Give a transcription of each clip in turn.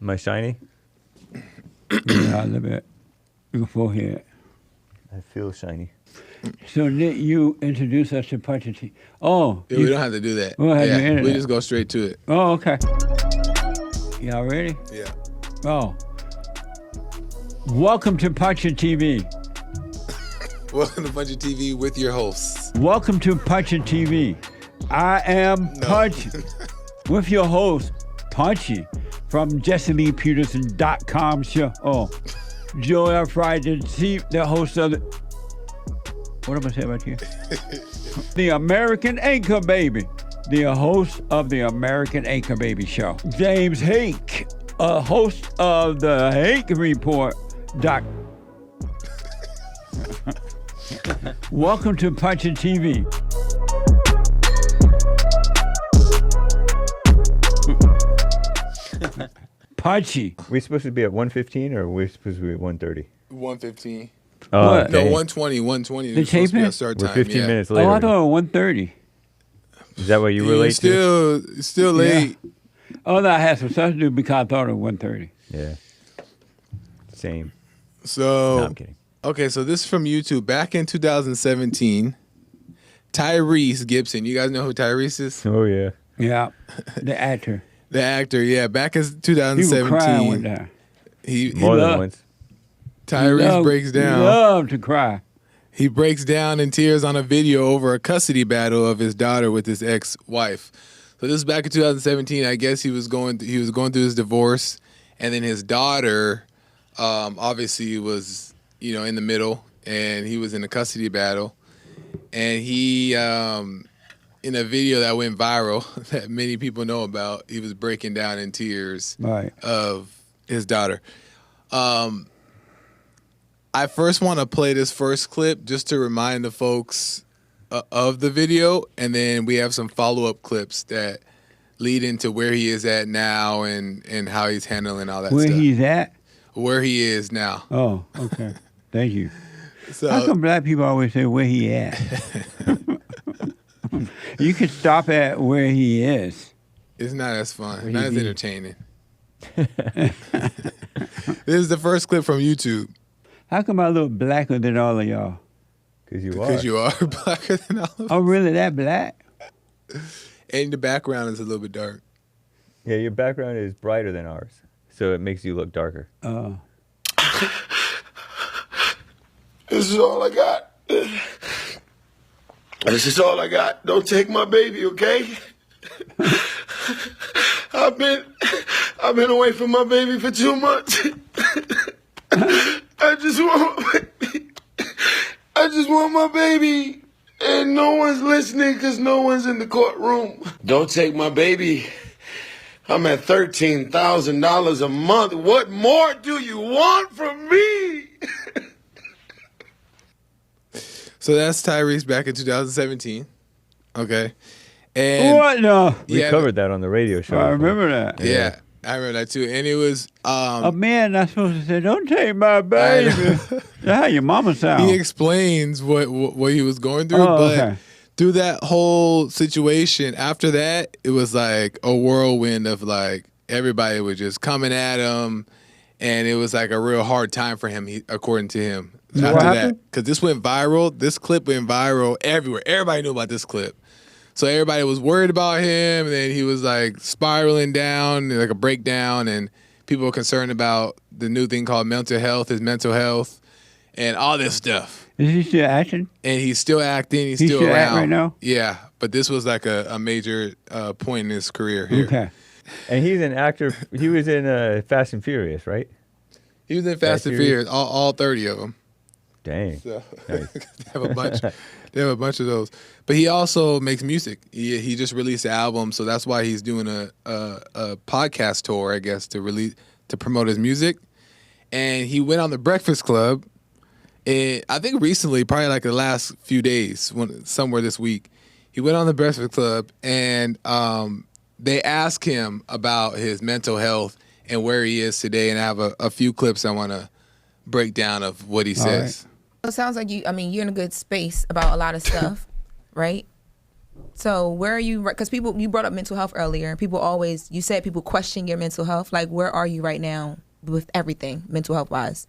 Am I shiny? Yeah, a little bit. Your forehead. I feel shiny. So Nick, you introduce us to Punchie T. Oh, Yeah, we don't have to do that. We'll have your internet. We just go straight to it. Oh, okay. Y'all ready? Yeah. Oh. Welcome to Punchie TV. Welcome to Punchie TV with your hosts. Welcome to Punchie TV. I am Punchie with your host, Punchie, from JesseLeePeterson.com show. Oh, Joel Friday, the host of the... What am I saying about you? The American Anchor Baby. The host of the American Anchor Baby show. James Hake, a host of the Hake Report. Welcome to Punchie TV. Punchie. We supposed to be at 1:15 or we supposed to be at 1:30? 1:15. What? No, dang. 1:20. The It's supposed to be taping? our start We're time. 15 yeah. minutes later. Oh, I thought it was 1:30. Is that what you were You're late to? still late. Oh, no, I had some stuff to do because I thought it was 1:30. Yeah. Same. So, No, I'm kidding. okay, so this is from YouTube. Back in 2017, Tyrese Gibson. You guys know who Tyrese is? Oh, yeah. Yeah, the actor. The actor, yeah. Back in He was crying one 2017, time. he More than loved- once. Tyrese breaks down. He loved to cry. He breaks down in tears on a video over a custody battle of his daughter with his ex-wife. So this is back in 2017. I guess he was going through his divorce, and then his daughter, obviously was in the middle, and he was in a custody battle, and he in a video that went viral that many people know about, he was breaking down in tears Right. of his daughter. I first want to play this first clip just to remind the folks of the video, and then we have some follow-up clips that lead into where he is at now and how he's handling all that Where stuff. he's at? Where he is now. Oh, okay. Thank you. How So come black people always say where he at? You can stop at where he is. it's not as fun, Where not he as be? entertaining. This is the first clip from YouTube How come I look blacker than all of y'all? Because you because are. you are blacker than all of us. I'm really that black? And the background is a little bit dark. Yeah, your background is brighter than ours. So it makes you look darker. Oh. This is all I got. This is all I got. Don't take my baby, okay? I've been away from my baby for 2 months. I just want my baby. And no one's listening because no one's in the courtroom. Don't take my baby. I'm at $13,000 a month. What more do you want from me? So that's Tyrese back in 2017. Okay. And What no? We yeah, covered that on the radio show. I remember that. Yeah, I remember that too. And it was A man not supposed to say, "Don't take my baby." That's how your mama sound. he explains what he was going through, Oh, but okay. through that whole situation, after that, it was like a whirlwind of like everybody was just coming at him, and it was like a real hard time for him, according to him. So After what that, happened? because this went viral, this clip went viral everywhere. Everybody knew about this clip. So everybody was worried about him, and then he was like spiraling down, like a breakdown, and people were concerned about the new thing called his mental health, and all this stuff. Is he still acting? And he's still acting, he's He still still act around. right now? Yeah, but this was like a major point in his career here. Okay. And he's an actor. He was in Fast and Furious, right? He was in Fast and Furious. Furious, all 30 of them. Dang. So Nice. they have a bunch. They have a bunch of those. But he also makes music. He just released an album, so that's why he's doing a podcast tour, I guess, to promote his music. And he went on the Breakfast Club. And I think recently, probably like the last few days, somewhere this week, he went on the Breakfast Club, and they asked him about his mental health and where he is today. And I have a few clips I want to break down of what he says. It sounds like you're in a good space about a lot of stuff, right? So where are you? Because you brought up mental health earlier. You said people question your mental health. Like, where are you right now with everything, mental health wise?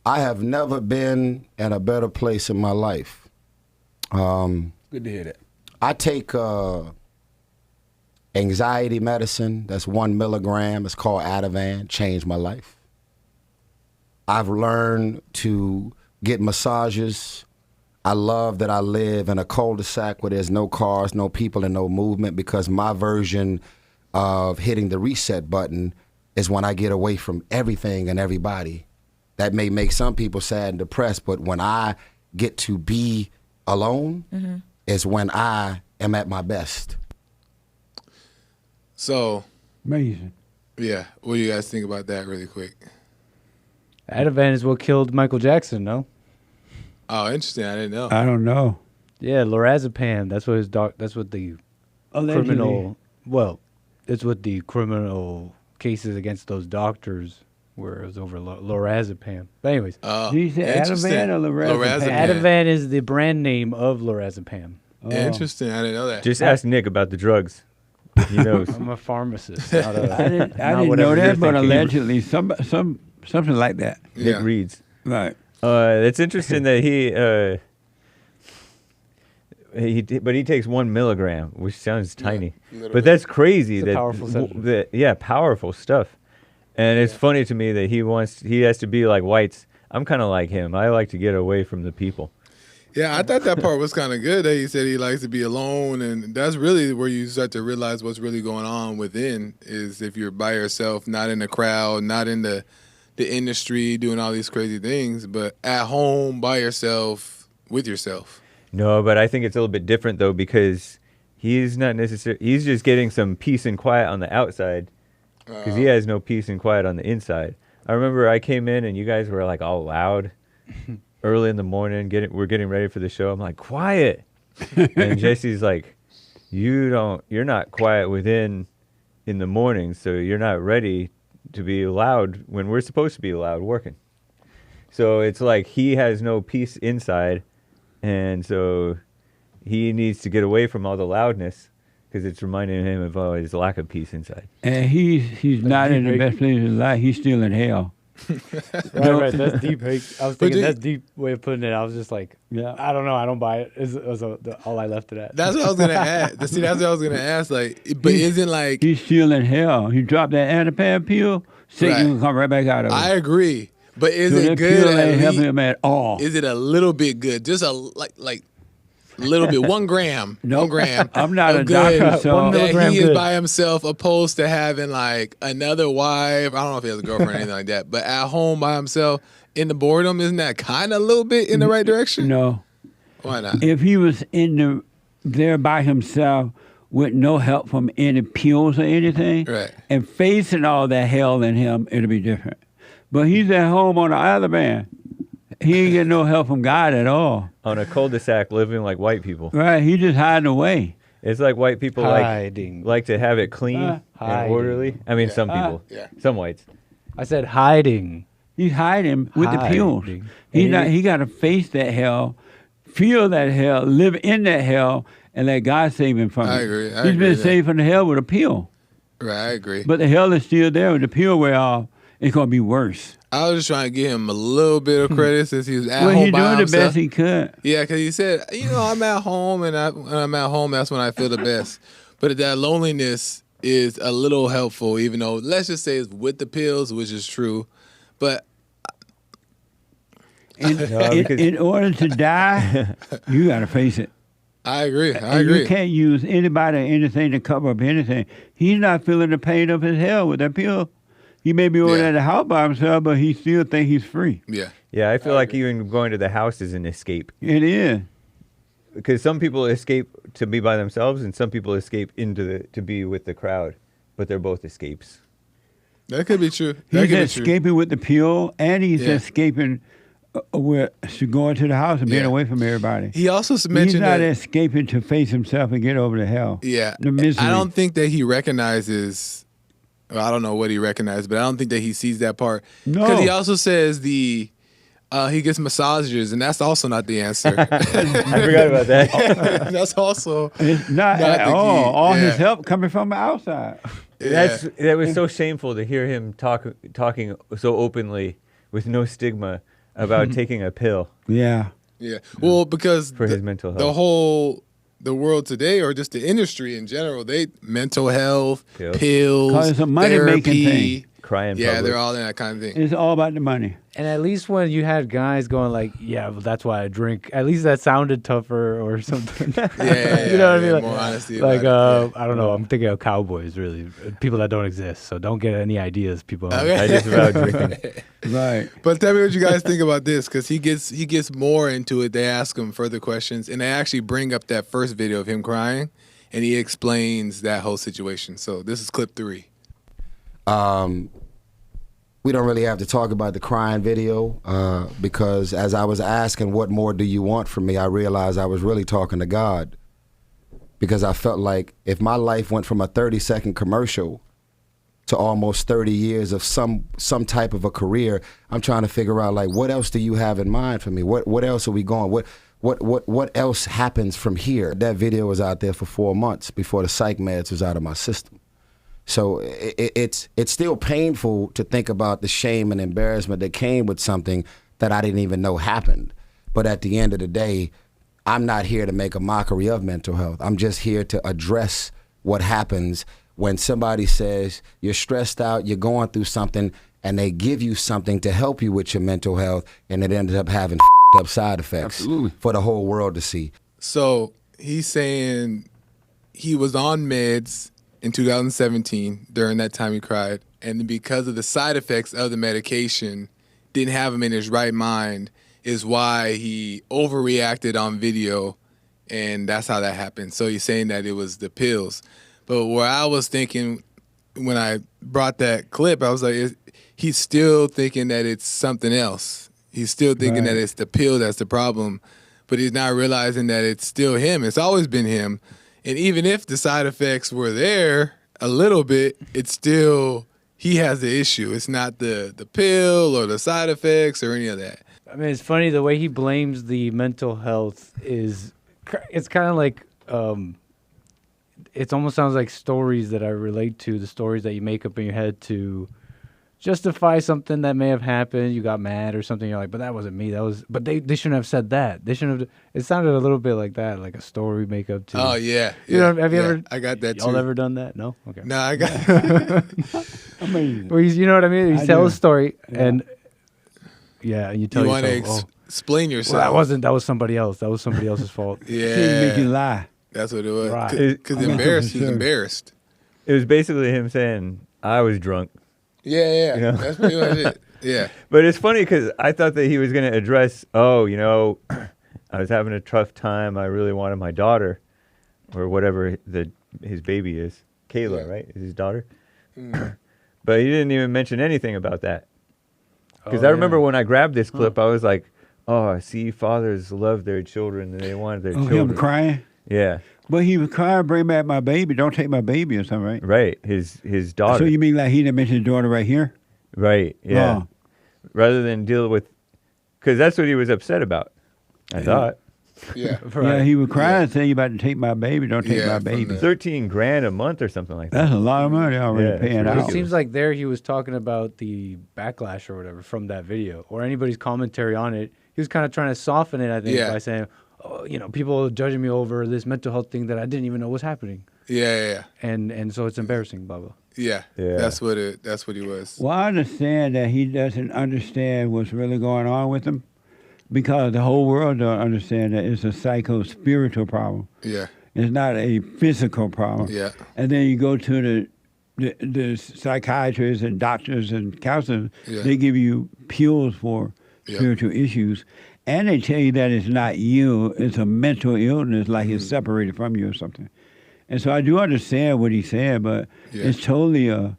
I have never been in a better place in my life. Good to hear that. I take anxiety medicine. That's 1 milligram. It's called Ativan. Changed my life. I've learned to get massages. I love that I live in a cul-de-sac where there's no cars, no people, and no movement, because my version of hitting the reset button is when I get away from everything and everybody. That may make some people sad and depressed, but when I get to be alone is when I am at my best. So, Amazing. yeah, what do you guys think about that really quick? Ativan is what killed Michael Jackson, no? Oh, interesting. I didn't know. I don't know. Yeah, lorazepam. That's what the Allegedly. criminal. Well, it's what the criminal cases against those doctors where it was over lorazepam. But anyways, Did you say interesting. Ativan or lorazepam? Ativan is the brand name of lorazepam. Oh. Interesting. I didn't know that. Just ask Nick about the drugs. He knows. I'm a pharmacist. Not a, I didn't not know whatever you're that, but thinking. allegedly, something like that. Nick Yeah. reads. Right. It's interesting that he takes 1 milligram, which sounds tiny, but that's crazy. It's a powerful substance. Powerful stuff. And it's funny to me that he has to be like whites. I'm kind of like him. I like to get away from the people. Yeah, I thought that part was kind of good that he said he likes to be alone, and that's really where you start to realize what's really going on within is if you're by yourself, not in the crowd, not in the industry doing all these crazy things, but at home by yourself with yourself. No, but I think it's a little bit different though, because he's not necessarily. He's just getting some peace and quiet on the outside, because he has no peace and quiet on the inside. I remember I came in and you guys were like all loud early in the morning. We're getting ready for the show. I'm like, quiet, and Jesse's like, you're not quiet in the morning, so you're not ready to be loud when we're supposed to be loud working. So it's like he has no peace inside, and so he needs to get away from all the loudness because it's reminding him of his lack of peace inside. And he's not in the best place in his life. He's still in hell. Right. That's deep. I was thinking you- that's deep way of putting it. I was just like, Yeah. I don't know. I don't buy it. Was all I left it at. That's what I was gonna ask. See, that's what I was gonna ask. Like, but isn't like He's still in hell. He dropped that Ativan pill, Satan Right. will come right back out of it. I agree, but is So it that good? pill At ain't helping least, him at all. is it a little bit good? Just a like little bit, 1 gram, Nope. 1 gram. I'm not of a good doctor, so- 1 that milligram he is good. by himself, opposed to having like another wife. I don't know if he has a girlfriend or anything like that, but at home by himself in the boredom, isn't that kind of a little bit in the right direction? No. Why not? If he was there by himself with no help from any pills or anything, Right. and facing all that hell in him, it'll be different. But he's at home on the other man. He ain't getting no help from God at all. On a cul-de-sac living like white people. Right? He just hiding away. It's like white people Hiding. like to have it clean and Hiding. orderly. I mean, some people. Yeah. Some whites. I said hiding. He's hiding with the pills. Hiding. He got to face that hell, feel that hell, live in that hell, and let God save him from it. I agree. I He's agree been with that. saved from the hell with a pill. Right, I agree. But the hell is still there. When the pill wear off, it's going to be worse. I was just trying to give him a little bit of credit since he was at Well, home he's by doing the himself. best he could. Yeah, because he said, I'm at home, and when I'm at home, that's when I feel the best. But that loneliness is a little helpful, even though, let's just say it's with the pills, which is true. But In order to die, you got to face it. I agree. I And agree. you can't use anybody or anything to cover up anything. He's not feeling the pain of his hell with that pill. He may be over Yeah. at the house by himself, but he still think he's free. Yeah. Yeah, I feel like even going to the house is an escape. It is. Because some people escape to be by themselves, and some people escape to be with the crowd. But they're both escapes. That could be true. That He's could be true. escaping with the pill, and he's Yeah. escaping to going to the house and being Yeah. away from everybody. He also He's mentioned not that. escaping to face himself and get over the hell. Yeah. The misery. I don't think that he recognizes. Well, I don't know what he recognized, but I don't think that he sees that part. No. Because he also says the He gets massages, and that's also not the answer. I forgot about that. That's also It's not at the all. key. All his Yeah. help coming from the outside. That was so shameful to hear him talking so openly with no stigma about taking a pill Yeah. Yeah. Well, because for his mental health. the world today, or just the industry in general, mental health, Pills. pills, 'Cause it's a money-making therapy. thing. Crying. Yeah, they're all in that kind of thing. It's all about the money. And at least when you had guys going like, yeah, well, that's why I drink. At least that sounded tougher or something. Yeah, you know what I mean? Like, more honesty like about it. I don't know. I'm thinking of cowboys, really, people that don't exist. So don't get any ideas, people. Okay. I just about drinking. Right. But tell me what you guys think about this, because he gets more into it. They ask him further questions, and they actually bring up that first video of him crying, and he explains that whole situation. So this is clip 3. We don't really have to talk about the crying video because as I was asking what more do you want from me, I realized I was really talking to God, because I felt like if my life went from a 30-second commercial to almost 30 years of some type of a career, I'm trying to figure out, like, what else do you have in mind for me? What else are we going? What else happens from here? That video was out there for 4 months before the psych meds was out of my system. So it's still painful to think about the shame and embarrassment that came with something that I didn't even know happened. But at the end of the day, I'm not here to make a mockery of mental health. I'm just here to address what happens when somebody says you're stressed out, you're going through something, and they give you something to help you with your mental health, and it ended up having up side effects for the whole world to see. So he's saying he was on meds in 2017 during that time he cried, and because of the side effects of the medication, didn't have him in his right mind, is why he overreacted on video, and that's how that happened. So he's saying that it was the pills. But where I was thinking when I brought that clip, I was like, he's still thinking that it's something else. He's still thinking that it's the pill that's the problem, but he's not realizing that it's still him. It's always been him. And even if the side effects were there a little bit, it's still, he has the issue. It's not the pill or the side effects or any of that. I mean, it's funny the way he blames the mental health it's kind of like, it almost sounds like stories that I relate to, the stories that you make up in your head to justify something that may have happened. You got mad or something. You're like, but that wasn't me. But they shouldn't have said that. They shouldn't have. It sounded a little bit like that, like a story we make up to. Oh, yeah. You know, have you ever? I got that too. Y'all ever done that? No? Okay. No, I got Amazing. Well, you know what I mean? You I tell do. a story Yeah. and you tell you want to yourself, explain well, yourself. that was somebody else. That was somebody else's fault. She make you Yeah, lie. that's what it was. Right. Because I mean, embarrassed, for he was sure. embarrassed. It was basically him saying, I was drunk. Yeah. You know? That's pretty much it. Yeah. But it's funny because I thought that he was going to address, I was having a tough time. I really wanted my daughter, or whatever his baby is. Kayla, Yeah. right? Is his daughter? But he didn't even mention anything about that. Because Oh, I remember yeah. when I grabbed this clip, I was like, oh, see, fathers love their children and they want their Oh, children. him crying? Yeah, But he was crying, bring back my baby. Don't take my baby or something, right? right. His daughter. So you mean like he didn't mention his daughter right here? Right, yeah. Oh. Rather than deal with, because that's what he was upset about, I thought. Yeah. Yeah, he was crying saying you about to take my baby. Don't take Yeah, my from baby. the- $13,000 a month or something like that. That's a lot of money already Yeah, it's paying It out. ridiculous. seems like there he was talking about the backlash or whatever from that video or anybody's commentary on it. He was kind of trying to soften it, I think, Yeah. by saying, oh, people judging me over this mental health thing that I didn't even know was happening. Yeah. And so it's embarrassing, blah, blah. Yeah. Yeah. That's what he was. Well, I understand that he doesn't understand what's really going on with him because the whole world don't understand that it's a psycho-spiritual problem. Yeah. It's not a physical problem. Yeah. And then you go to the psychiatrists and doctors and counselors, Yeah. they give you pills for Yeah. spiritual issues. And they tell you that it's not you, it's a mental illness, like it's separated from you or something. And so I do understand what he said, but Yeah. it's totally a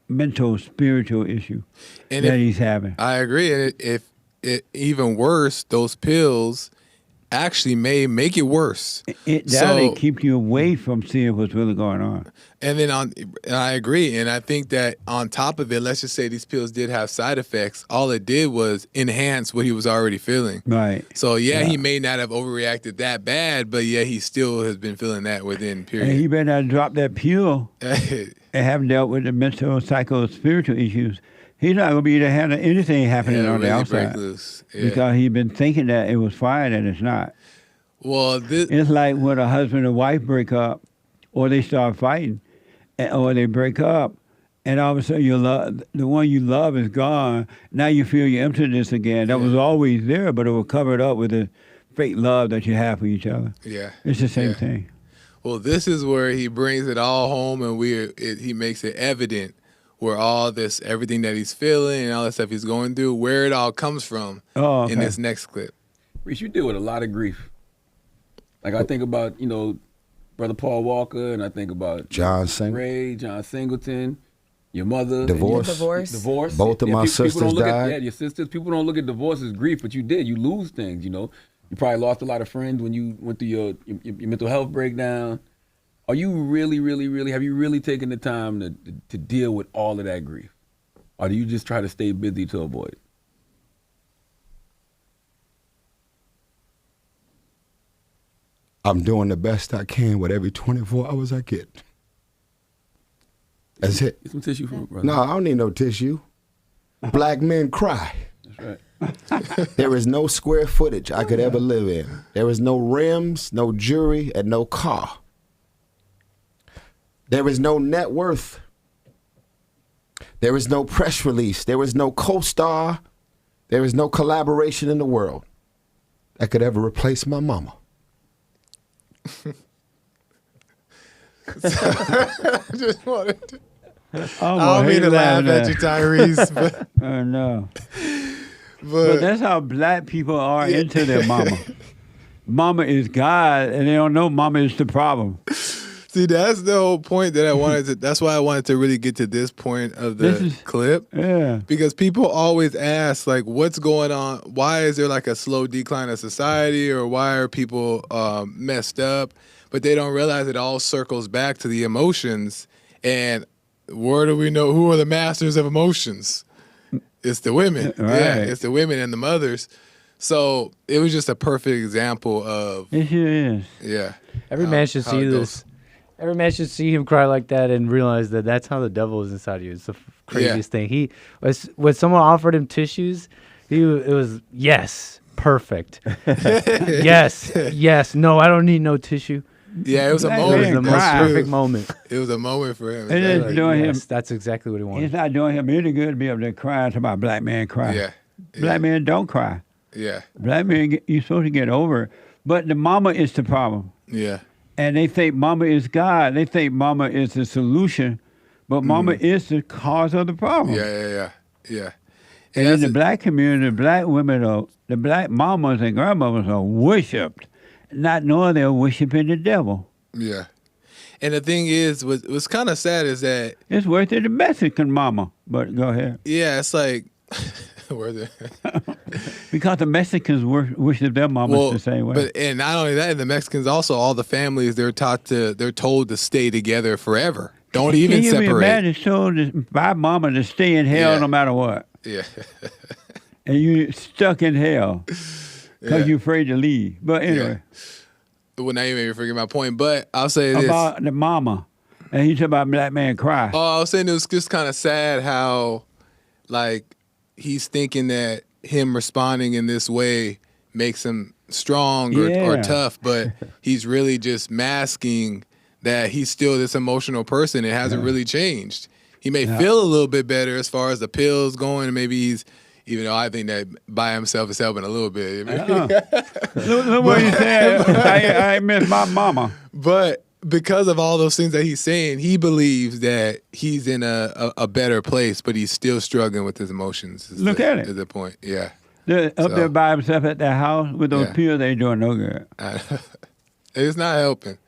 mental spiritual issue And that if- he's having. I agree. And if it even worse, those pills, actually may make it worse. It keeps you away from seeing what's really going on. And then and I agree. And I think that on top of it, let's just say these pills did have side effects. All it did was enhance what he was already feeling. Right. So he may not have overreacted that bad, but he still has been feeling that within period. And he better not drop that pill and haven't dealt with the mental, psycho, spiritual issues. He's not going to be able to handle anything happening on the outside. Because he's been thinking that it was fine and it's not. Well, it's like when a husband and wife break up or they start fighting or they break up and all of a sudden the one you love is gone. Now you feel your emptiness again. That was always there, but it was covered up with the fake love that you have for each other. Yeah. It's the same thing. Well, this is where he brings it all home and he makes it evident where everything that he's feeling and all that stuff he's going through, where it all comes from in this next clip. Reese, you deal with a lot of grief. Like I think about, Brother Paul Walker, and I think about John Singleton, your mother. Divorce. Both of my sisters died. Your sisters. People don't look at divorce as grief, but you did. You lose things, You probably lost a lot of friends when you went through your mental health breakdown. Are you really, really, really, have you really taken the time to deal with all of that grief? Or do you just try to stay busy to avoid it? I'm doing the best I can with every 24 hours I get. That's it. Get some tissue for me, brother. No, I don't need no tissue. Black men cry. That's right. There is no square footage I could ever live in. There is no rims, no jewelry, and no car. There is no net worth. There is no press release. There is no co-star. There is no collaboration in the world that could ever replace my mama. I just wanted to... I don't mean to laugh at you, Tyrese. But, I know. But that's how black people are into their mama. Mama is God, and they don't know mama is the problem. See, that's the whole point that I wanted to. That's why I wanted to really get to this point of the clip. Yeah. Because people always ask, like, what's going on? Why is there like a slow decline of society, or why are people messed up? But they don't realize it all circles back to the emotions. And where do we know who are the masters of emotions? It's the women. Right. Yeah, it's the women and the mothers. So it was just a perfect example of. It sure is. Yeah. Every man should see this. Every man should see him cry like that and realize that that's how the devil is inside of you. It's the craziest thing. When someone offered him tissues, it was yes, perfect. yes, no, I don't need no tissue. Yeah, it was a moment. It was the most perfect moment. It was a moment for him. It is doing him. That's exactly what he wanted. It's not doing him any good to be up there crying to my black man cry. Yeah. Black men don't cry. Yeah. Black men, you're supposed to get over it. But the mama is the problem. Yeah. And they think mama is God. They think mama is the solution. But mama is the cause of the problem. Yeah. And in the black community, the black women, the black mamas and grandmothers are worshipped, not knowing they're worshiping the devil. Yeah. And the thing is, what's kind of sad is that... It's worse than the Mexican mama. But go ahead. Yeah, it's like... worth it. Because the Mexicans worship their mamas the same way. And not only that, the Mexicans also, all the families, they're told to stay together forever. Don't even separate. Can you imagine told by mama to stay in hell no matter what? Yeah. And you stuck in hell because you're afraid to leave. But anyway. Well, now you made me forget my point. But I'll say this. About the mama. And he talking about black man cry. Oh, I was saying it was just kind of sad how, like, he's thinking that him responding in this way makes him strong or tough, but he's really just masking that he's still this emotional person. It hasn't really changed. He may feel a little bit better as far as the pills going. Maybe he's, even though I think that by himself is helping a little bit. Look what you said. I miss my mama. But because of all those things that he's saying, he believes that he's in a better place, but he's still struggling with his emotions. Look at it. Is the point. Yeah. Up there by himself at that house with those pills, they doing no good. It's not helping.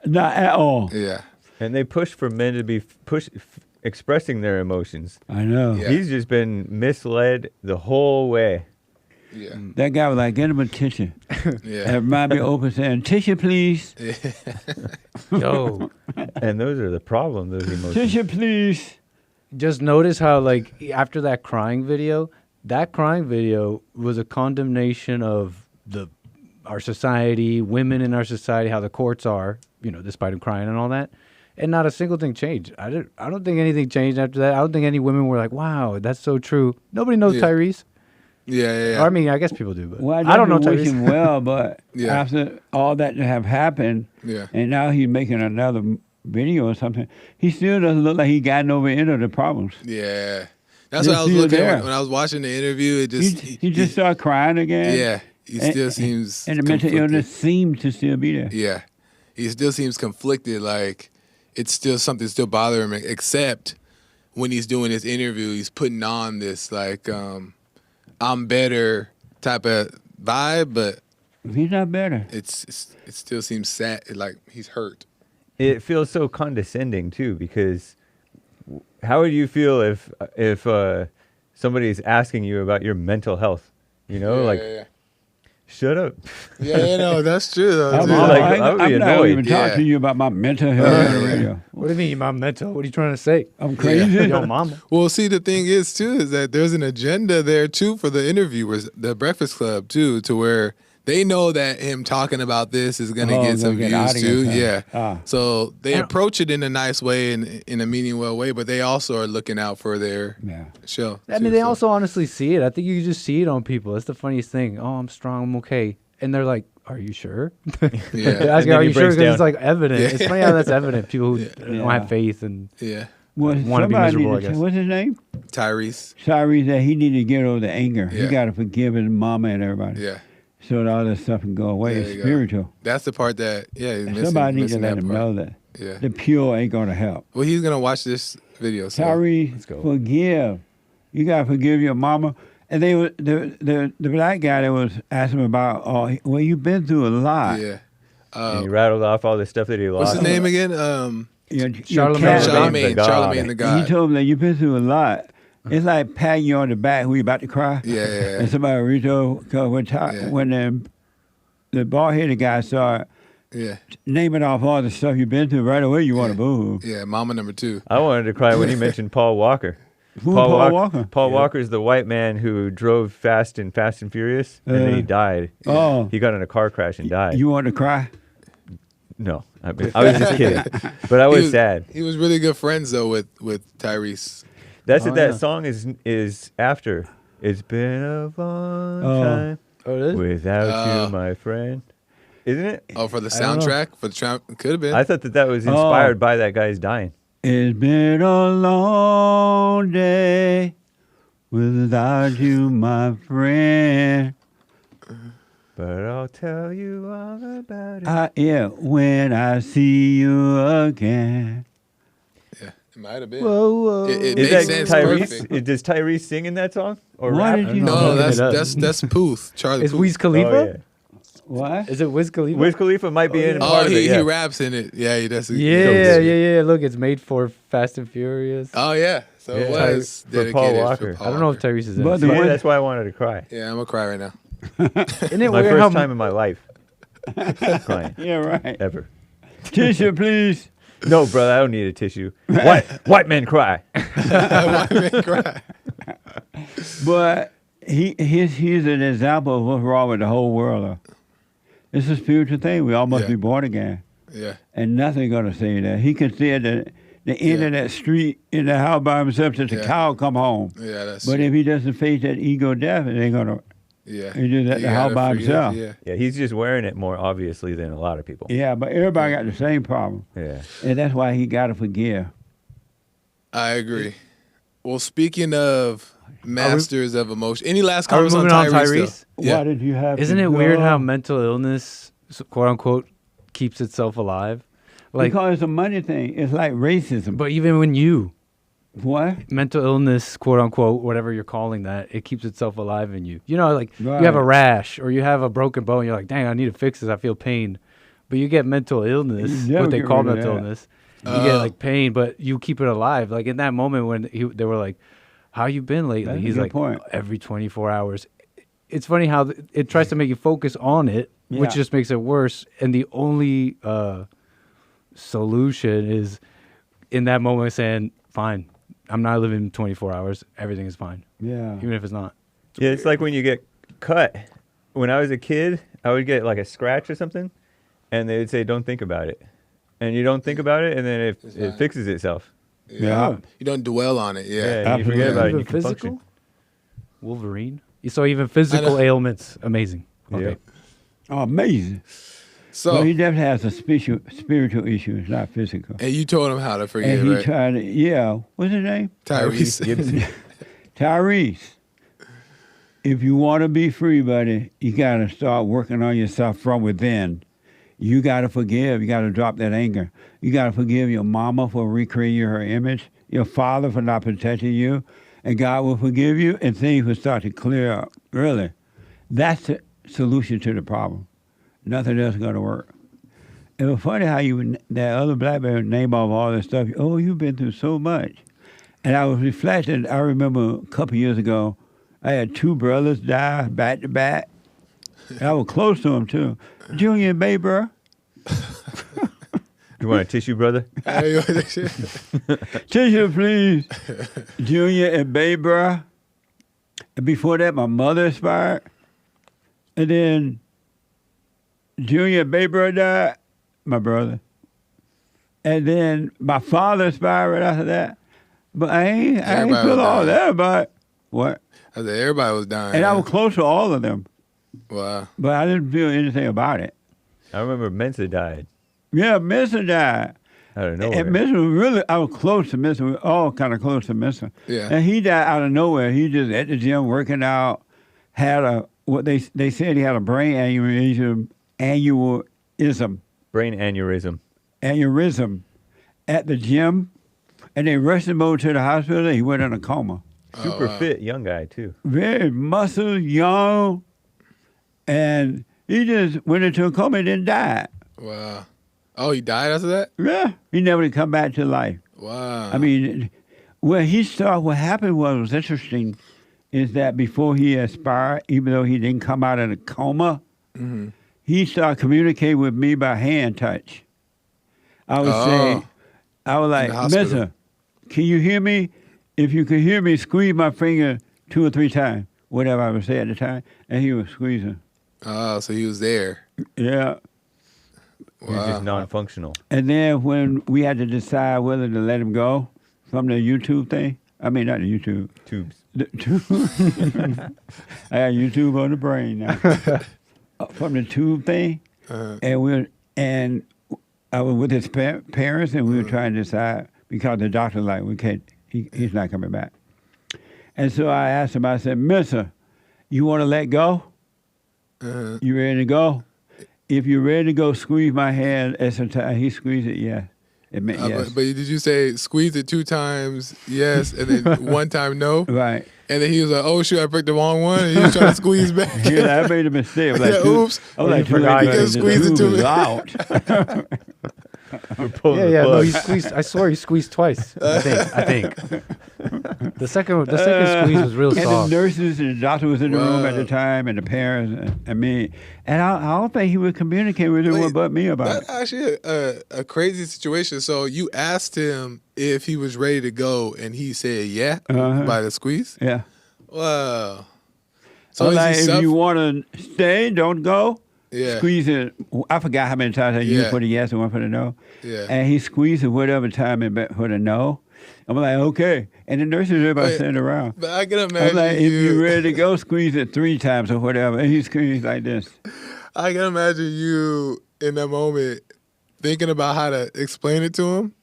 Not at all. Yeah. And they push for men to be expressing their emotions. I know. Yeah. He's just been misled the whole way. Yeah. That guy was like, get him a tissue. Yeah. That reminded me of Oprah saying, tissue, please. Yo, And those are the problem. Those emotions. Tissue, please. just notice how like after that crying video was a condemnation of our society, women in our society, how the courts are, despite him crying and all that. And not a single thing changed. I don't think anything changed after that. I don't think any women were like, wow, that's so true. Nobody knows Tyrese. Yeah. Or, I mean, I guess people do, but Well, I don't know wish Tyrese. him well, but Yeah. after all that to have happened, and now he's making another video or something, he still doesn't look like he gotten over any of the problems. Yeah. That's Just what I was see it looking there. at when I was watching the interview. It just He just started crying again. yeah. He still seems And the mental conflicted. illness seems to still be there. Yeah, he still seems conflicted. Like it's still something still bothering him. Except when he's doing his interview, he's putting on this like I'm better type of vibe, but He's not better. it still seems sad. Like he's hurt. It feels so condescending too, because how would you feel if somebody's asking you about your mental health? Yeah. Shut up. No, that's true though. I'm dude. not- not, I would be I'm not annoyed. even talking Yeah. to you about my mental health on the radio. What do you mean, I'm mental? What are you trying to say? I'm crazy. Yo, mama. Well, see, the thing is too is that there's an agenda there too for the interviewers, the Breakfast Club too, to where they know that him talking about this is going to get some get views audience, too. huh? Yeah. Ah. So they approach it in a nice way and in a meaningful way, but they also are looking out for their Yeah. show. I too, mean, they so. also honestly see it. I think you just see it on people. That's the funniest thing. Oh, I'm strong. I'm okay. And they're like, are you sure? Yeah. They ask And you, then are he you sure? breaks Because it's down. like evident. Yeah. It's funny how that's evident. People who don't Yeah. have faith and Yeah. Well, wanna be somebody miserable, need I to- guess. What's his name? Tyrese. Tyrese said he needed to get over the anger. Yeah. He got to forgive his mama and everybody. Yeah. So that all that stuff can go away. There It's you go. spiritual. That's the part that he's And missing. somebody needs to missing let that him part. know that Yeah. the pure ain't going to help. Well, he's gonna watch this video. So. Tyrese, go. forgive. You got to forgive your mama. And they were the black guy that was asking about, well, you've been through a lot. Yeah. And he rattled off all the stuff that he lost. What's his name again? Your Charlamagne. cat- Charlamagne. Charlamagne the And God. he told him that you've been through a lot. It's like patting you on the back when you're about to cry. Yeah. And somebody reached over, 'cause when the bald-headed guy started Yeah. naming off all the stuff you've been through, right away you want to boo. Yeah. Mama number 2. I wanted to cry when he mentioned Paul Walker. Who Paul Walker? Paul Walker's the white man who drove Fast and Furious, and then he died. Oh. He got in a car crash and died. You want to cry? No, I was just kidding. But I was sad. He was really good friends though with Tyrese. That's what that yeah. song is after. It's been a long Oh. time oh, it is? without you, my friend. Isn't it? Oh, for the don't know. soundtrack for the could have been. I thought that was inspired by that guy's dying. It's been a long day without you, my friend. But I'll tell you all about it. Yeah, when I see you again. Yeah, it might have been. Whoa, whoa. It Is makes that sense. Tyrese? Perfect. Does Tyrese sing in that song or What rap? did you No, know? Look it up. that's Puth. Charlie Is Puth. Wiz Khalifa? Oh, yeah. What? Is it Wiz Khalifa? Wiz Khalifa might be in Oh, part of it. he Yeah. raps in it. Yeah, he does. Yeah. Look, it's made for Fast and Furious. Oh yeah, so it Yeah. was For dedicated Paul for Walker. Paul I don't know if Walker. Tyrese is in But it. the Yeah, one- that's why I wanted to cry. Yeah, I'm gonna cry right now. Isn't it My weird how first time in my life crying Yeah, right. ever. Tissue, please. No, brother, I don't need a tissue. White men cry. Why make me cry? But he's an example of what's wrong with the whole world. It's a spiritual thing. We all must Yeah. be born again. Yeah, And nothing going to say that. He could say the end of that street in the house by himself till the Yeah. cow come home. yeah, that's. But if he doesn't face that ego death, it ain't going to. yeah, he did that You to how gotta by forgive, himself. Yeah, Yeah, he's just wearing it more obviously than a lot of people. Yeah, but everybody got the same problem. Yeah. And that's why he got to forgive. I agree. Well, speaking of masters of emotion, any last Are we comments on moving on Tyrese? Tyrese? though? Yeah. Why did you have Isn't to it weird go? how mental illness, quote unquote, keeps itself alive? Like, Because it's a money thing. It's like racism. but even when you What? mental illness, quote unquote, whatever you're calling that, it keeps itself alive in you. You know, like Right. you have a rash or you have a broken bone. You're like, dang, I need to fix this. I feel pain. But you get mental illness, You never what they get call rid of mental that. illness. You get like pain, but you keep it alive. Like in that moment when they were like, how you been lately? That's a He's good like, point. every 24 hours. it's funny how it tries to make you focus on it, which Yeah. just makes it worse. And the only solution is in that moment saying, fine, I'm not living 24 hours. Everything is fine. Yeah. Even if it's not. Yeah, it's like when you get cut. When I was a kid, I would get like a scratch or something, and they would say, "Don't think about it," and you don't think about it, and then it fixes itself. Yeah. You don't dwell on it. Yeah. Yeah, you forget about it. And Even you can physical? function. Wolverine? So even physical ailments, amazing. Okay. Yeah. Oh, amazing. So, Well, he definitely has a spiritual issue. It's not physical. and you told him how to forgive, And he right? tried to, what's his name? Tyrese. Tyrese. If you want to be free, buddy, you got to start working on yourself from within. You got to forgive. You got to drop that anger. You got to forgive your mama for recreating her image, your father for not protecting you, and God will forgive you, and things will start to clear up. Really. That's the solution to the problem. Nothing else is going to work. It was funny how that other black man would name off all this stuff. Oh, you've been through so much. And I was reflecting. I remember a couple years ago, I had two brothers die back to back. And I was close to them, too. Junior and Babe, bro. You want a tissue, brother? Tissue, please. Junior and Babe, bro. And before that, my mother expired. And then Junior and Babe, bro died, my brother. And then my father expired right after that. But I ain't Everybody feel was all dying. that about what. I said everybody was dying. And I was close to all of them. Wow. But I didn't feel anything about it. I remember Mensa died. Yeah, Mr. died. Out of nowhere. And Mr. was really, I was close to Mr. We were all kind of close to Mr. Yeah. And he died out of nowhere. He just at the gym working out, had what they said he had a brain aneurysm Brain aneurysm. at the gym. And they rushed him over to the hospital. And he went in a coma. Super fit young guy, too. Very muscle, young. And he just went into a coma and then died. Wow. Oh, he died after that? Yeah. He never did come back to life. Wow. I mean, what happened was interesting is that before he expired, even though he didn't come out of the coma, he started communicating with me by hand touch. I would say, I was like, the hospital. Mister, can you hear me? If you could hear me, squeeze my finger 2 or 3 times, whatever I would say at the time, and he was squeezing. Oh, so he was there. Yeah. He's just non-functional. And then when we had to decide whether to let him go from the YouTube thing, I mean, not the YouTube. Tubes. I got YouTube on the brain now. From the tube thing, and I was with his parents, and we were trying to decide because the doctor like we can't. He's not coming back. And so I asked him. I said, "Mister, you want to let go? You ready to go? If you're ready to go, squeeze my hand." At some time, he squeezed it. Yeah, it meant yes. But did you say squeeze it 2 times yes, and then 1 time no? Right. And then he was like, "Oh shoot, I picked the wrong one." And he was trying to squeeze back. Yeah, I made a mistake. I was like, Yeah, too- oops. I was like, You too forgot late. you The squeezed it tube to was me. out. We're pulling the Yeah, no, plug. you squeezed. I swear you squeezed twice. I think. The second squeeze was real And soft. the nurses and the doctor was in the room at Wow. the time, and the parents and me. And I don't think he would communicate with anyone Wait, but me about it. That's actually a crazy situation. So you asked him if he was ready to go, and he said yeah by the squeeze. Yeah. Wow. So is like, he if you want to stay, don't go. Yeah. Squeeze it. I forgot how many times I used Yeah. for the yes and 1 for the no. Yeah. And he squeezed it whatever time for the no. I'm like, okay. And the nurses, everybody Wait, standing around. But I can I'm imagine like, if you're ready to go, squeeze it 3 times or whatever. And he squeezed like this. I can imagine you in that moment thinking about how to explain it to him,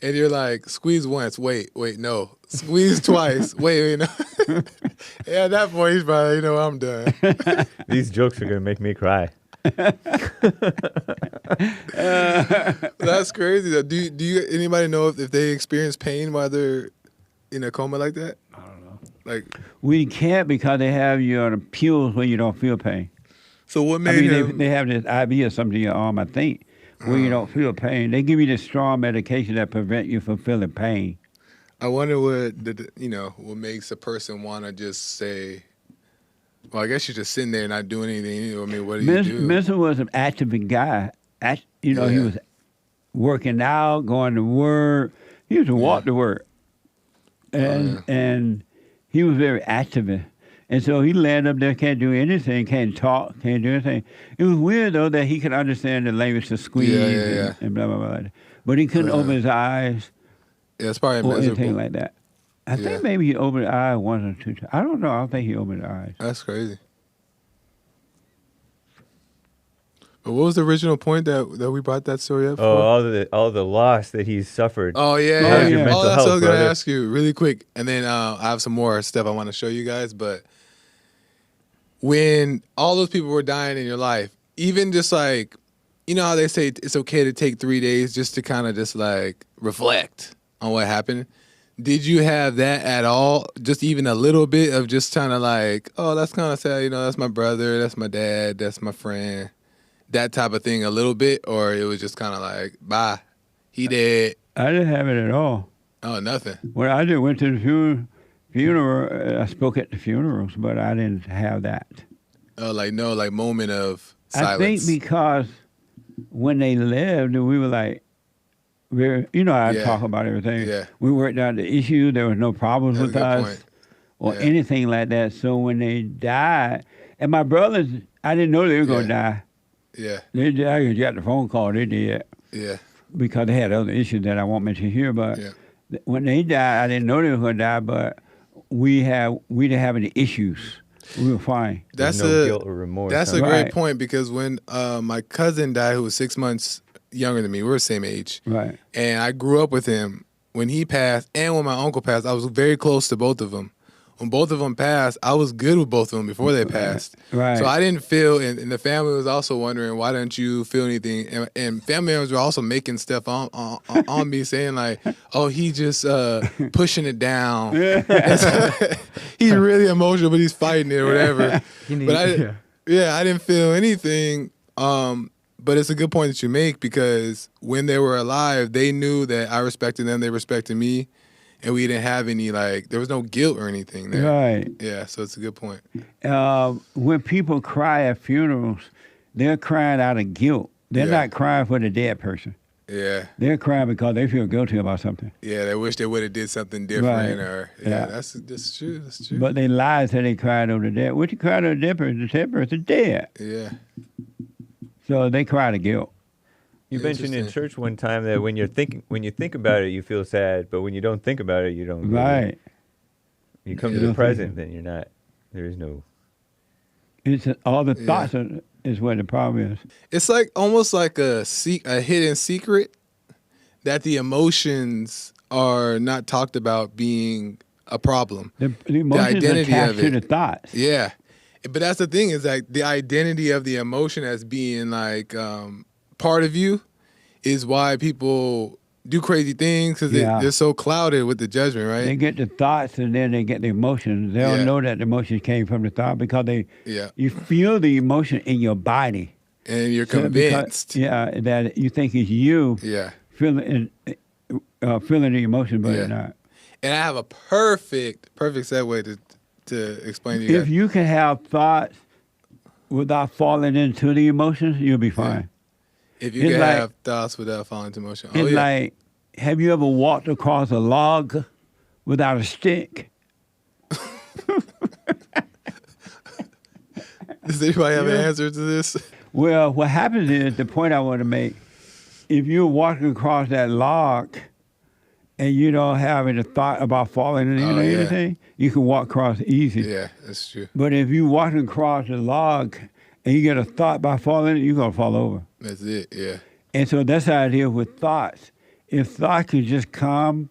and you're like, squeeze once, wait, no. Squeeze twice, wait, no. Yeah, at that point, he's probably, I'm done. These jokes are going to make me cry. That's crazy, though. Do you anybody know if they experience pain while they're in a coma like that? I don't know. Like, We can't because they have you on the pills where you don't feel pain. so what I made mean, him? they have this IV or something in your arm, I think, where you don't feel pain. They give you this strong medication that prevent you from feeling pain. I wonder what what makes a person want to just say, Well, I guess you're just sitting there not doing anything. I mean, what do you do? Mensa was an active guy. He was working out, going to work. He used to walk to work. And he was very active. And so he landed up there, can't do anything, can't talk, can't do anything. It was weird, though, that he could understand the language to squeeze and blah, blah, blah. But he couldn't open his eyes it's probably or miserable. anything like that. I think maybe he opened his eyes once or two times. I don't know. I don't think he opened his eyes. That's crazy. But what was the original point that we brought that story up for? All the loss that he's suffered. Oh, yeah. How's your mental That's health, what I was going to brother? ask you really quick. And then I have some more stuff I want to show you guys. But when all those people were dying in your life, even just like, you know how they say it's okay to take 3 days just to kind of just like reflect on what happened? Did you have that at all? Just even a little bit of just kind of like, oh, that's kind of sad. You know, that's my brother, that's my dad, that's my friend. That type of thing a little bit? Or it was just kind of like, bye, he dead. I didn't have it at all. Oh, nothing. Well, I just went to the funeral. I spoke at the funerals, but I didn't have that. Oh, like no, like moment of silence. I think because when they lived, we were like, I talk about everything. Yeah. We worked out the issue. There was no problems That's a with good us point. or anything like that. So when they died, and my brothers, I didn't know they were going to die. Yeah. They died. I got the phone call. They did. Yeah. Because they had other issues that I won't mention here. But when they died, I didn't know they were going to die. But we didn't have any issues. We were fine. That's no guilt or remorse. That's a great point because when my cousin died, who was 6 months younger than me, we were the same age. Right. And I grew up with him. When he passed and when my uncle passed, I was very close to both of them. When both of them passed, I was good with both of them before they passed. Right. So I didn't feel, and the family was also wondering, why didn't you feel anything? And family members were also making stuff on me, saying like, oh, he just pushing it down. He's really emotional, but he's fighting it or whatever. I didn't feel anything. But it's a good point that you make because when they were alive, they knew that I respected them, they respected me. And we didn't have any, there was no guilt or anything there. Right. Yeah, so it's a good point. When people cry at funerals, they're crying out of guilt. They're not crying for the dead person. Yeah. They're crying because they feel guilty about something. Yeah, they wish they would have did something different. Right. That's true. That's true. But they lied that they cried over the dead. What you cried over the dead person is dead. Yeah. So they cry out of guilt. You mentioned in church one time that when you think about it, you feel sad, but when you don't think about it, you don't. Right. You come to the present, then you're not. There is no. It's all the thoughts is where the problem is. It's like almost like a hidden secret that the emotions are not talked about being a problem. The emotions identity attached of it. to the thoughts. Yeah, but that's the thing is like the identity of the emotion as being like. Part of you is why people do crazy things because they're so clouded with the judgment, right? They get the thoughts and then they get the emotions. They don't know that the emotions came from the thought because you feel the emotion in your body. And you're convinced. That you think it's you feeling the emotion, but it's not. And I have a perfect segue to explain to you If you can have thoughts without falling into the emotions, you'll be fine. Yeah. If you can have thoughts without falling into motion. It's like, have you ever walked across a log without a stick? Does anybody have an answer to this? Well, what happens is, the point I want to make, if you're walking across that log and you don't have any thought about falling into anything, you can walk across easy. Yeah, that's true. But if you're walking across the log and you get a thought about falling, you're going to fall over. That's it, yeah. And so that's the idea with thoughts. If thoughts can just come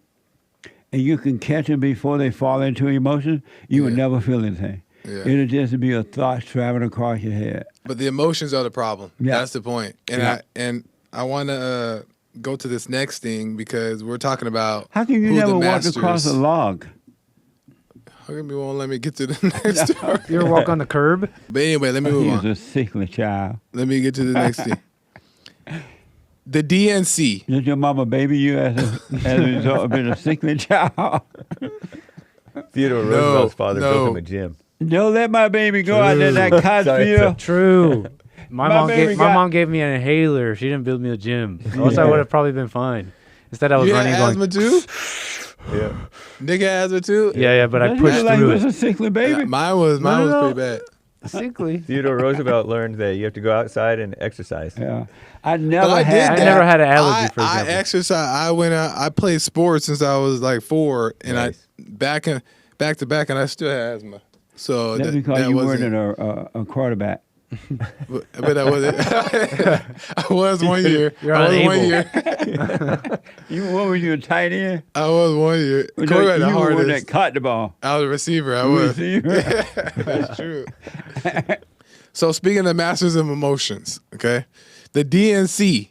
and you can catch them before they fall into emotion, you will never feel anything. Yeah. It'll just be a thought traveling across your head. But the emotions are the problem. Yeah. That's the point. And I want to go to this next thing because we're talking about how can you never walk across a log? How come you won't let me get to the next story? You ever walk on the curb? But anyway, let me move on. He's a sickly child. Let me get to the next thing. The DNC. Did your mama baby you as a result of being a sickly child? Theodore Roosevelt's father built him a gym. Don't let my baby go out there in that cotton Sorry. field. True. My baby mom gave me an inhaler. She didn't build me a gym. Else I would have probably been fine. Instead, I was You running had going. asthma too? Yeah. Nigga asthma too? Yeah, but I Doesn't pushed look like through he was it. a sickly baby. Mine was No. pretty bad. Sickly. Theodore Roosevelt learned that you have to go outside and exercise. Yeah. I never I had. did I never had an allergy, for I example. exercise. I went out. I played sports since I was like 4, and Nice. back to back, and I still had asthma. So That's because that you wasn't. weren't a quarterback. But I wasn't. I was one year. You're I was unable. 1 year. What were you, a tight end? I was 1 year. You Quarterback the were one that hardest. caught the ball. I was a receiver. I You was. receiver? That's true. So speaking of masters of emotions, okay, the DNC.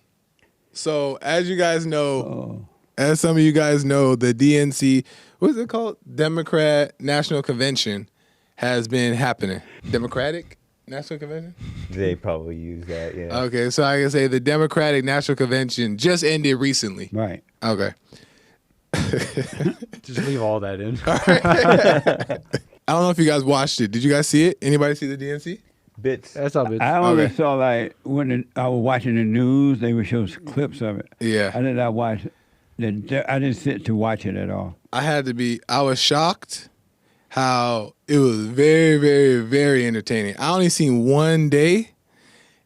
So as you guys know, as some of you guys know, the DNC, what is it called? Democrat National Convention has been happening. Democratic National Convention? They probably use that, yeah. Okay, so I can say the Democratic National Convention just ended recently. Right. Okay. Just leave all that in. I don't know if you guys watched it. Did you guys see it? Anybody see the DNC? Bits. That's all good. I only Okay. saw like when I was watching the news, they would show clips of it. Yeah. I did not watch. I didn't sit to watch it at all. I was shocked how it was very, very, very entertaining. I only seen one day,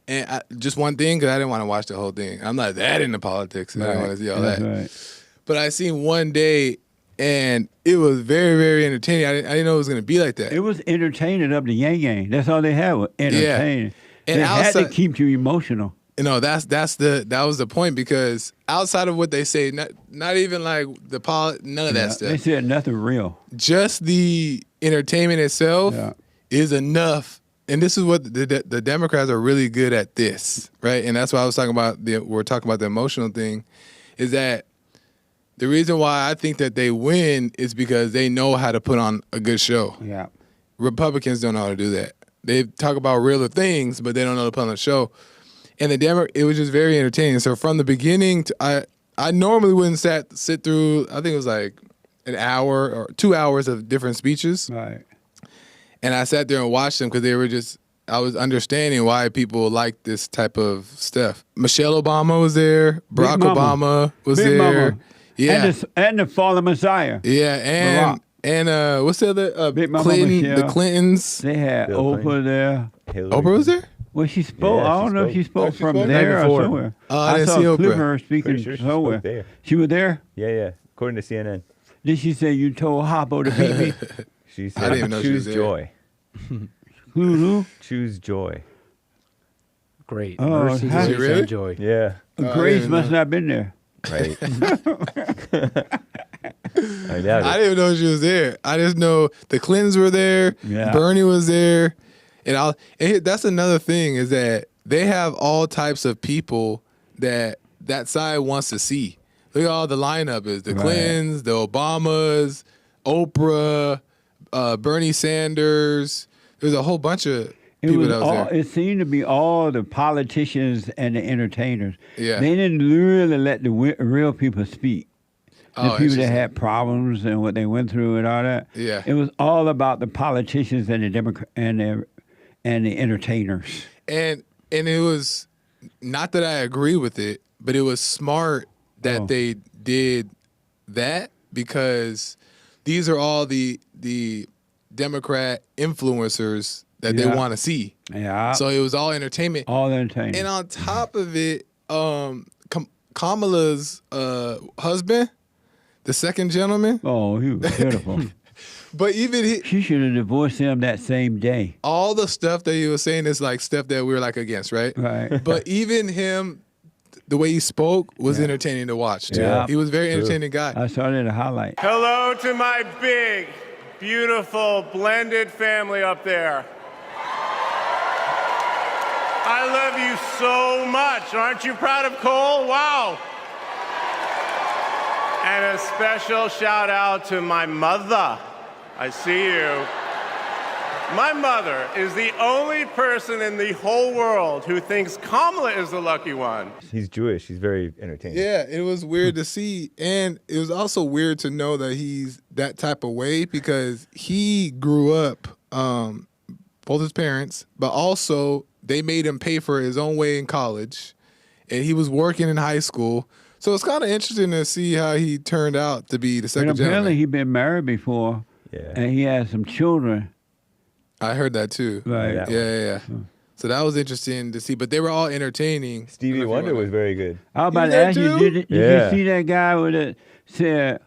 and just one thing, because I didn't want to watch the whole thing. I'm not that into politics. I didn't want to see all That's that. right. But I seen one day, and it was very, very entertaining. I didn't know it was going to be like that. It was entertaining up the yang yang. That's all they had was entertaining. And they had to outside- keep you emotional. You know, that was the point, because outside of what they say, not even like none of that They stuff. said nothing real. Just the entertainment itself Yeah. is enough. And this is what the Democrats are really good at, this, right? And that's why I was talking about we're talking about the emotional thing, is that the reason why I think that they win is because they know how to put on a good show. Yeah. Republicans don't know how to do that. They talk about realer things, but they don't know how to put on a show. And it was just very entertaining. So from the beginning, I normally wouldn't sit through, I think it was like an hour or 2 hours of different speeches. Right. And I sat there and watched them because I was understanding why people like this type of stuff. Michelle Obama was there. Barack Big Mama. Obama was Big there. Mama. Yeah. And the fallen Messiah. Yeah. Barack. And what's the other? Big Mama Clinton, Michelle. the Clintons. They had Bill Oprah Clinton. there. Hillary. Oprah was there? Well, she spoke. Yeah, I don't know if she spoke Oh, she from spoke? there or Ep04. somewhere. Oh, I didn't saw see a clip Oprah. of her speaking Pretty sure she somewhere. spoke there. She was there? Yeah. According to CNN. Did she say you told Hoppo to beat me? She I said, didn't even know she choose was there. joy. Who? Choose joy. Great. Oh, Mercy, has she grace, really? and joy. Yeah. Grace didn't must know. not have been there. Right. I doubt I it. didn't even know she was there. I just know the Clintons were there. Yeah. Bernie was there. And that's another thing, is that they have all types of people that side wants to see. Look at all the lineup is the Right. Clintons, the Obamas, Oprah, Bernie Sanders. There's a whole bunch of people that was there. It seemed to be all the politicians and the entertainers. Yeah. They didn't really let the real people speak. The Oh, people that interesting. had problems and what they went through and all that. Yeah. It was all about the politicians and the Democrat and the entertainers. And it was, not that I agree with it, but it was smart that they did that, because these are all the Democrat influencers that they Yeah. want to see. Yeah. So it was all entertainment. all entertainers. And on top of it, Kamala's husband, the second gentleman, Oh, he was pitiful. but even She should have divorced him that same day. all the stuff that he was saying is like stuff that we were like against, right? Right. But even him, the way he spoke was entertaining to watch too. Yeah. He was a very entertaining guy. I saw it in the highlight. Hello to my big, beautiful, blended family up there. I love you so much. Aren't you proud of Cole? Wow. And a special shout out to my mother. I see you. My mother is the only person in the whole world who thinks Kamala is the lucky one. He's Jewish. He's very entertaining. Yeah, it was weird to see. And it was also weird to know that he's that type of way, because he grew up both his parents, but also they made him pay for his own way in college, and he was working in high school. So it's kind of interesting to see how he turned out to be the second And apparently gentleman. he'd been married before, and he had some children. I heard that too. Right. Yeah. So that was interesting to see, but they were all entertaining. Stevie Wonder was very good. I was about You to ask there you, too? did Yeah. you see that guy with it said,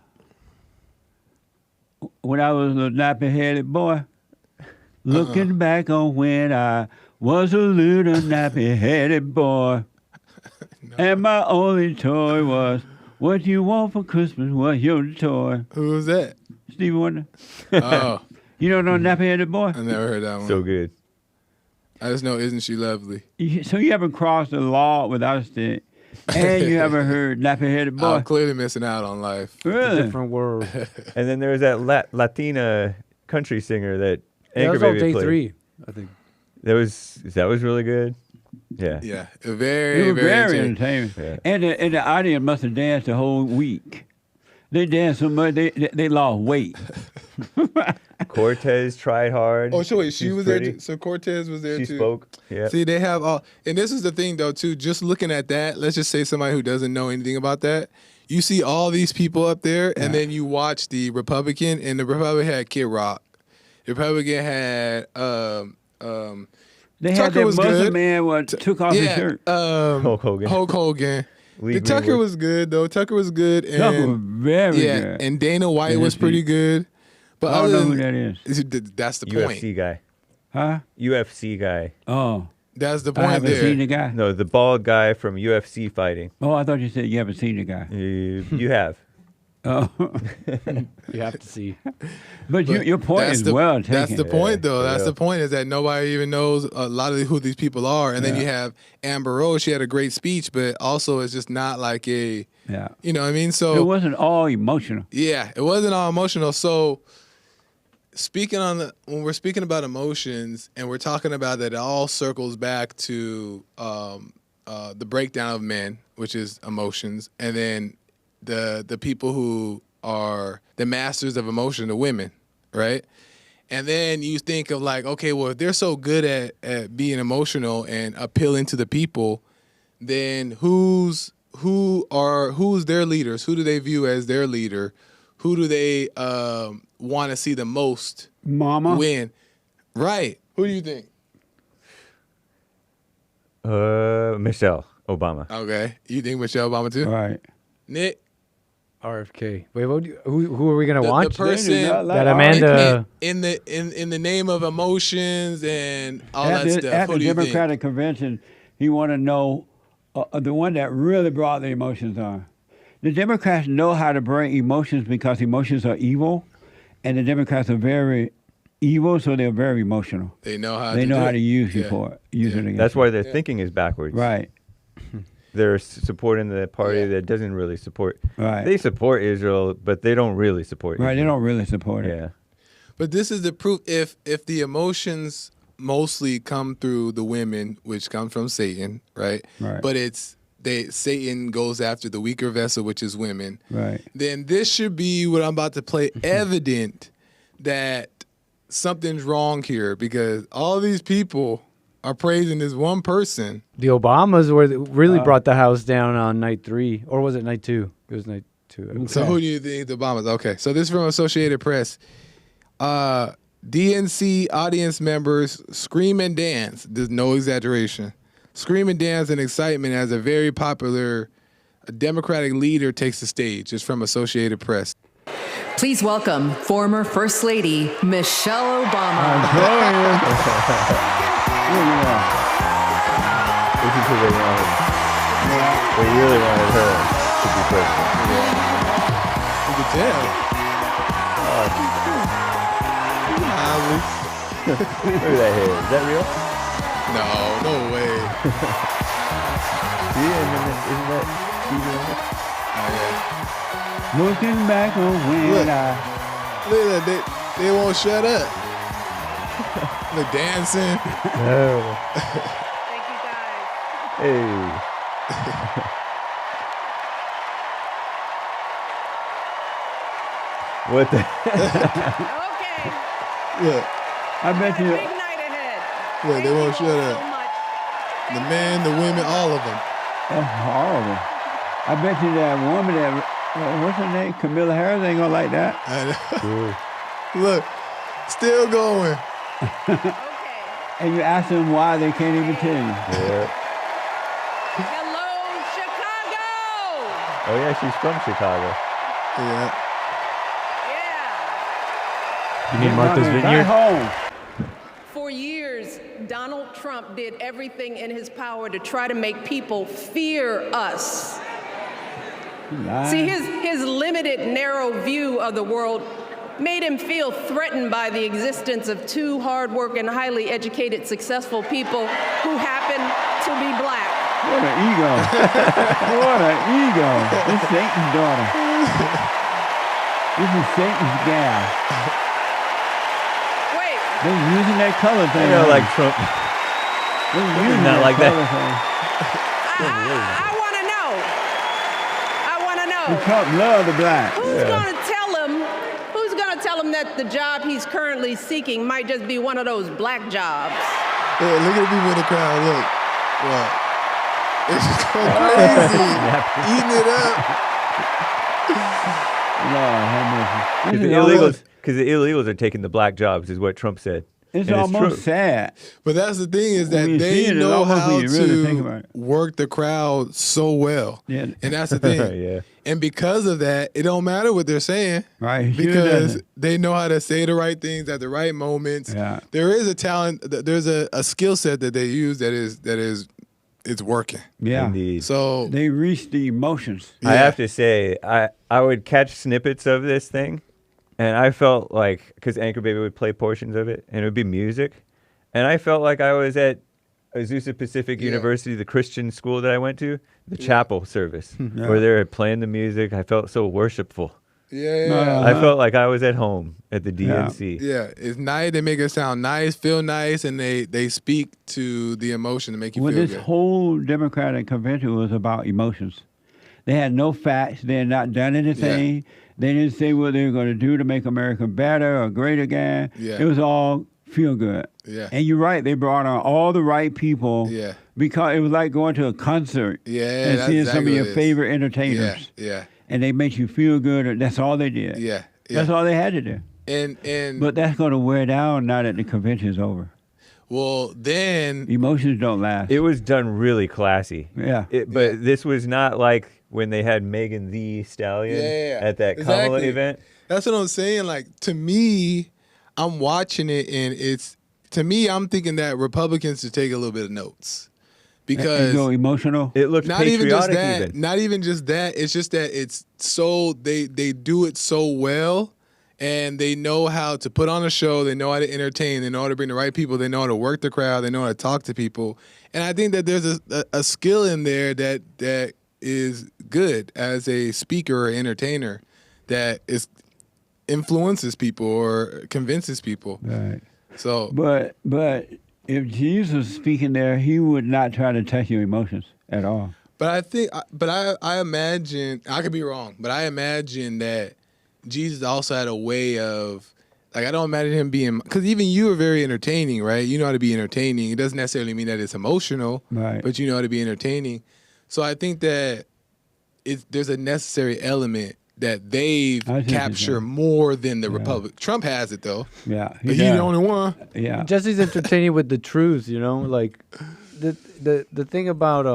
when I was a nappy-headed boy, looking back on when I was a little nappy-headed boy, and my only toy was, what you want for Christmas was your toy. Who was that? Stevie Wonder. Oh, You don't know nappy-headed boy? I never heard that one. So good. I just know, isn't she lovely? So you haven't crossed the law without a stick, and you haven't heard nappy-headed boy? I'm clearly missing out on life. Really? Different world. And then there was that Latina country singer that That Anchor was on Baby day played. 3, I think. That was really good. Yeah. Yeah, It very, was very very entertaining. entertaining. Yeah. And the audience must have danced the whole week. They danced so much, they lost weight. Cortez tried hard. Oh, so wait, she She's was pretty. there. So Cortez was there She too. spoke. Yeah. See, they have all, and this is the thing though too. Just looking at that, let's just say somebody who doesn't know anything about that, you see all these people up there, and then you watch the Republican, and the Republican had Kid Rock. The Republican had They had Tucker that was Muslim good. man what took off his shirt. Hulk Hogan. Hulk Hogan. Lee Tucker Greenwood. was good though. Tucker was good, and Tucker was very good. and Dana White Yeah, was see. pretty good. But I don't know other who than- that is. That's the point. UFC guy. Huh? UFC guy. Oh, That's the I point haven't there. seen the guy. No, the bald guy from UFC fighting. Oh, I thought you said you haven't seen the guy. You have. Oh, You have to see. but your point That's is the, well taken. That's the point, though. That's yeah. the point is that nobody even knows a lot of who these people are. And then you have Amber Rose. She had a great speech, but also it's just not like a, Yeah. you know what I mean? It So, wasn't all emotional. yeah, it wasn't all emotional. So, when we're speaking about emotions and we're talking about that, it all circles back to the breakdown of men, which is emotions, and then the people who are the masters of emotion, the women, right? And then you think of like, okay, well, if they're so good at being emotional and appealing to the people, then who's their leaders? Who do they view as their leader? Who do they want to see the most Mama. win? Right. Who do you think? Michelle Obama. Okay. You think Michelle Obama too? All right. Nick? RFK. Wait, who are we gonna The watch? person They do not like That Amanda. in the name of emotions and all At that the, stuff. at Who the do you think? Democratic convention, he want to know the one that really brought the emotions on. The Democrats know how to bring emotions because emotions are evil, and the Democrats are very evil, so they're very emotional. They know how. They to know do how it. to use you Yeah. for it, use it against That's you. why their thinking is backwards. Right, They're supporting the party Yeah. that doesn't really support. right, They support Israel, but they don't really support right. They Israel. don't really support it. Yeah. But this is the proof. If the emotions mostly come through the women, which come from Satan, right? Right. But Satan goes after the weaker vessel, which is women. Right. Then this should be what I'm about to play evident that something's wrong here because all these people are praising this one person. The Obamas really brought the house down on night 3, or was it night 2? It was night 2. So who do you think the Obamas? Okay, so this is from Associated Press. DNC audience members scream and dance. There's no exaggeration. Scream and dance in excitement as a very popular Democratic leader takes the stage. It's from Associated Press. Please welcome former First Lady Michelle Obama. This is who they wanted. They really wanted her to be president. You can tell. Look at that hair. Is that real? No way. Yeah, isn't that Stevie Wonder? Looking back on when Look. I. Look at that. They won't shut up. They're dancing. No. Thank you guys. Hey. What the? Okay. Look. I bet you. Big night ahead. Look, they won't shut So up. much. The men, the women, all of them. That's horrible. I bet you that woman that, what's her name? Camilla Harris ain't gonna like that. I know. Look, still going. Okay. And you ask them why, they can't even tell you. Yeah. Hello, Chicago. Oh yeah, she's from Chicago. Yeah. Yeah. You mean Martha's Back Vineyard? home. For years, Donald Trump did everything in his power to try to make people fear us. Lying. See, his limited, narrow view of the world made him feel threatened by the existence of two hardworking, highly educated, successful people who happen to be black. What an ego. What an ego. This is Satan's daughter. This is Satan's gal. Wait, They're using that color thing. You know, like Trump. They're using not like that. color thing. I want to know. I want to know. Trump love the black. Who's going to tell him? Who's going to tell him that the job he's currently seeking might just be one of those black jobs? Look, look at the people in the crowd. Look. What? It's just going crazy. Eating it up. Lord have mercy. Because This the is almost- illegals are taking the black jobs, is what Trump said. It's And almost true. sad. But that's the thing is that When you see they it, it's know almost how when you really think about to it. work the crowd so well. Yeah. And that's the thing. Yeah. And because of that, it don't matter what they're saying. Right. Sure Because doesn't. they know how to say the right things at the right moments. Yeah. There is a talent, there's a skill set that they use that is it's working. Yeah. Indeed. So They reach the emotions. I yeah. have to say, I would catch snippets of this thing, and I felt like, because Anchor Baby would play portions of it, and it would be music, and I felt like I was at Azusa Pacific Yeah. University, the Christian school that I went to, the chapel service, Yeah. where they were playing the music. I felt so worshipful. yeah. I felt like I was at home at the DNC. Yeah, it's nice. They make it sound nice, feel nice, and they speak to the emotion to make you Well, feel this good. whole Democratic convention was about emotions. They had no facts. They had not done anything. They didn't say what they were going to do to make America better or great again. Yeah. It was all feel good. Yeah. And you're right. They brought on all the right people. Yeah. Because it was like going to a concert Yeah, and that's seeing exactly some of your what it is. favorite Yeah, entertainers. yeah, And they make you feel good. That's all they did. yeah, That's yeah. all they had to do. And But that's going to wear down now that the convention's over. well, then Emotions don't last. It was done really classy. Yeah. But this was not like when they had Megan Thee Stallion Yeah, at that Kamala exactly. event. that's what I'm saying. Like to me, I'm watching it, and I'm thinking that Republicans should take a little bit of notes And because go emotional. It looked not even just patriotic that. even. Not even just that. It's just that it's so they do it so well, and they know how to put on a show. They know how to entertain. They know how to bring the right people. They know how to work the crowd. They know how to talk to people. And I think that there's a skill in there that is good as a speaker or entertainer that influences people or convinces people. Right. So But if Jesus was speaking there, he would not try to touch your emotions at all. But I imagine, I could be wrong, but I imagine that Jesus also had a way of, like, I don't imagine him being, because even you are very entertaining, right? You know how to be entertaining. It doesn't necessarily mean that it's emotional, Right. but you know how to be entertaining. So I think that there's a necessary element that they I see what you're capture saying. more than the Republic. Trump has it, though. Yeah. But he's the does. only one. Yeah. Jesse's entertaining with the truth, you know, like the thing about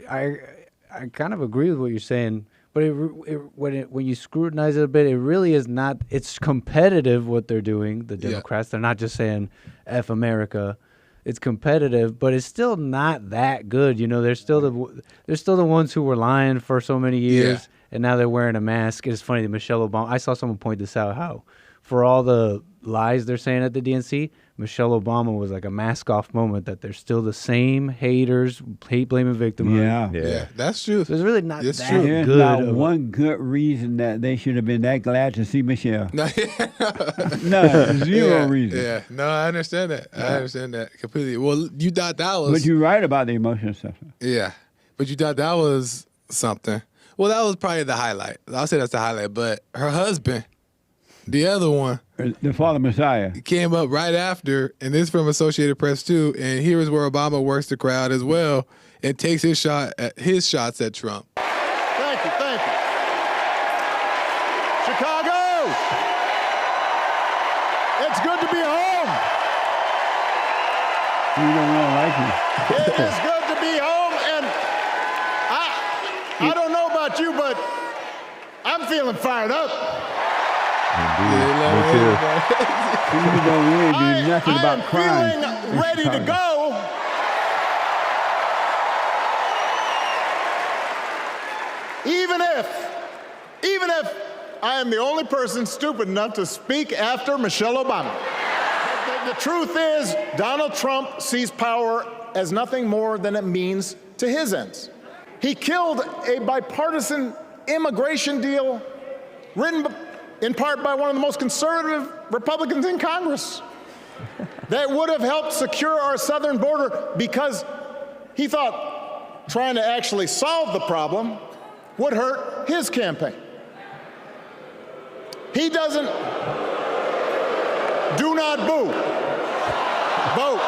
I kind of agree with what you're saying, but when you scrutinize it a bit, it really is not. It's competitive what they're doing. The Yeah. Democrats, they're not just saying "F America." It's competitive, but it's still not that good. You know, they're still the ones who were lying for so many years, and now they're wearing a mask. It's funny that Michelle Obama. I saw someone point this out. How for all the lies they're saying at the DNC, Michelle Obama was like a mask-off moment. That they're still the same haters, hate-blaming victim. Yeah. Yeah, that's true. So it's really not That's that true. There's good. not of a- one good reason that they should have been that glad to see Michelle. No, No, zero yeah, reason. Yeah, no, I understand that. I understand that completely. Well, you thought that was, But you're right about the emotional stuff. yeah, but you thought that was something. Well, that was probably the highlight. I'll say that's the highlight. But her husband, The other one, the Father Messiah, came up right after, and this from Associated Press too. And here is where Obama works the crowd as well and takes his shots at Trump. Thank you. Chicago, it's good to be home. You don't like me. It is good to be home, and I don't know about you, but I'm feeling fired up. Me too. Even though we ain't doing nothing about crime. I'm feeling ready to go. Even if I am the only person stupid enough to speak after Michelle Obama. The truth is, Donald Trump sees power as nothing more than it means to his ends. He killed a bipartisan immigration deal written in part by one of the most conservative Republicans in Congress that would have helped secure our southern border because he thought trying to actually solve the problem would hurt his campaign. He doesn't. Do not boo. Vote.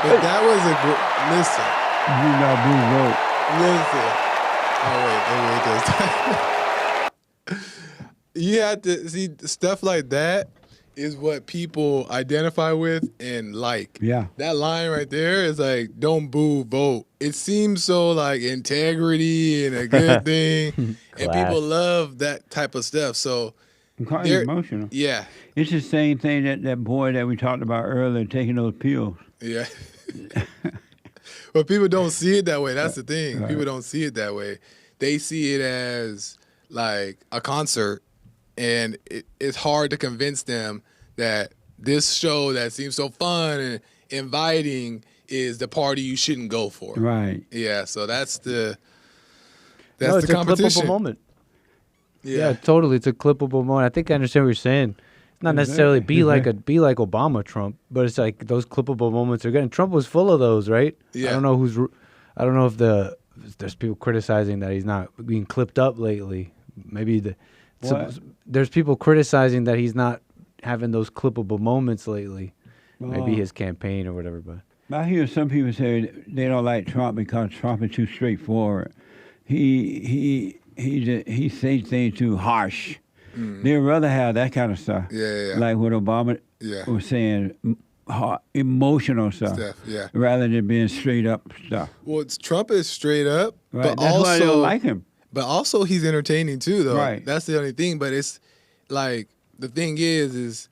But that was a good. Listen. Do not boo. Vote. Listen. Oh wait. You have to see stuff like that is what people identify with and like. Yeah. That line right there is like, don't boo, vote. It seems so like integrity and a good thing. And people love that type of stuff. So I'm quite emotional. Yeah. It's the same thing that boy that we talked about earlier, taking those pills. Yeah. But people don't see it that way. That's the thing. Right. People don't see it that way. They see it as like a concert. And it's hard to convince them that this show that seems so fun and inviting is the party you shouldn't go for. Right. Yeah. So that's the it's competition. A clippable moment. Yeah, totally. It's a clippable moment. I think I understand what you're saying. It's not necessarily be like Obama Trump, but it's like those clippable moments are good. And Trump was full of those, right? Yeah. I don't know if there's people criticizing that he's not being clipped up lately. Maybe there's people criticizing that he's not having those clippable moments lately. Maybe his campaign or whatever. But I hear some people say they don't like Trump because Trump is too straightforward. He says things too harsh. They'd rather have that kind of stuff. Yeah. Like what Obama was saying, emotional stuff. Rather than being straight up stuff. Well, Trump is straight up, right. But That's why I don't like him. But also he's entertaining too, though. Right. That's the only thing. But it's like the thing is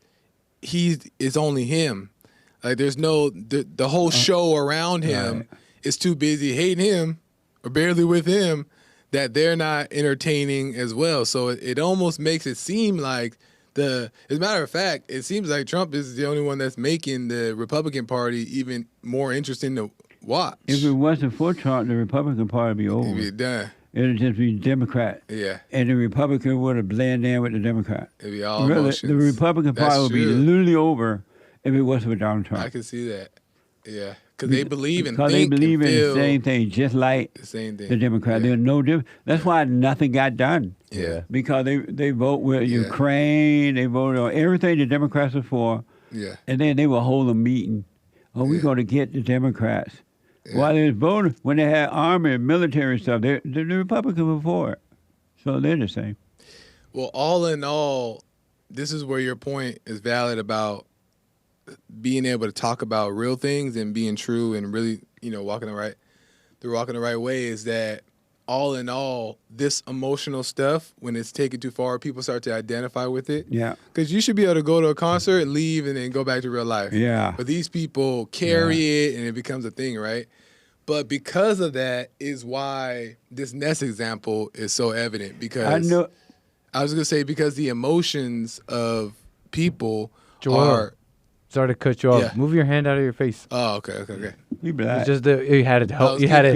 it's only him. Like there's no the whole show around him is too busy hating him or barely with him that they're not entertaining as well. So it almost makes it seem like as a matter of fact, it seems like Trump is the only one that's making the Republican Party even more interesting to watch. If it wasn't for Trump, the Republican Party would be over. It'd be done. It would just be Democrat. Yeah. And the Republican would have blended in with the Democrat. It'd be all emotions. The Republican Party would be literally over if it wasn't for Donald Trump. I can see that. Yeah. Because they believe and think they believe and in feel the same thing, just like the same thing. The Democrats. There's no difference. That's why nothing got done. Yeah. Because they vote with Ukraine, they voted on everything the Democrats are for. Yeah. And then they will hold a meeting. Oh, we're going to get the Democrats. Yeah. While they was voting, when they had army and military stuff, the Republicans were for it. So they're the same. Well, all in all, this is where your point is valid about being able to talk about real things and being true and really, walking the right way is that all in all, this emotional stuff, when it's taken too far, people start to identify with it. Yeah. Because you should be able to go to a concert, leave, and then go back to real life. Yeah. But these people carry it, and it becomes a thing, right? But because of that is why this next example is so evident. Because I was going to say because the emotions of people are... Sorry to cut you off. Yeah. Move your hand out of your face. Oh, okay. It's just you had it held. You held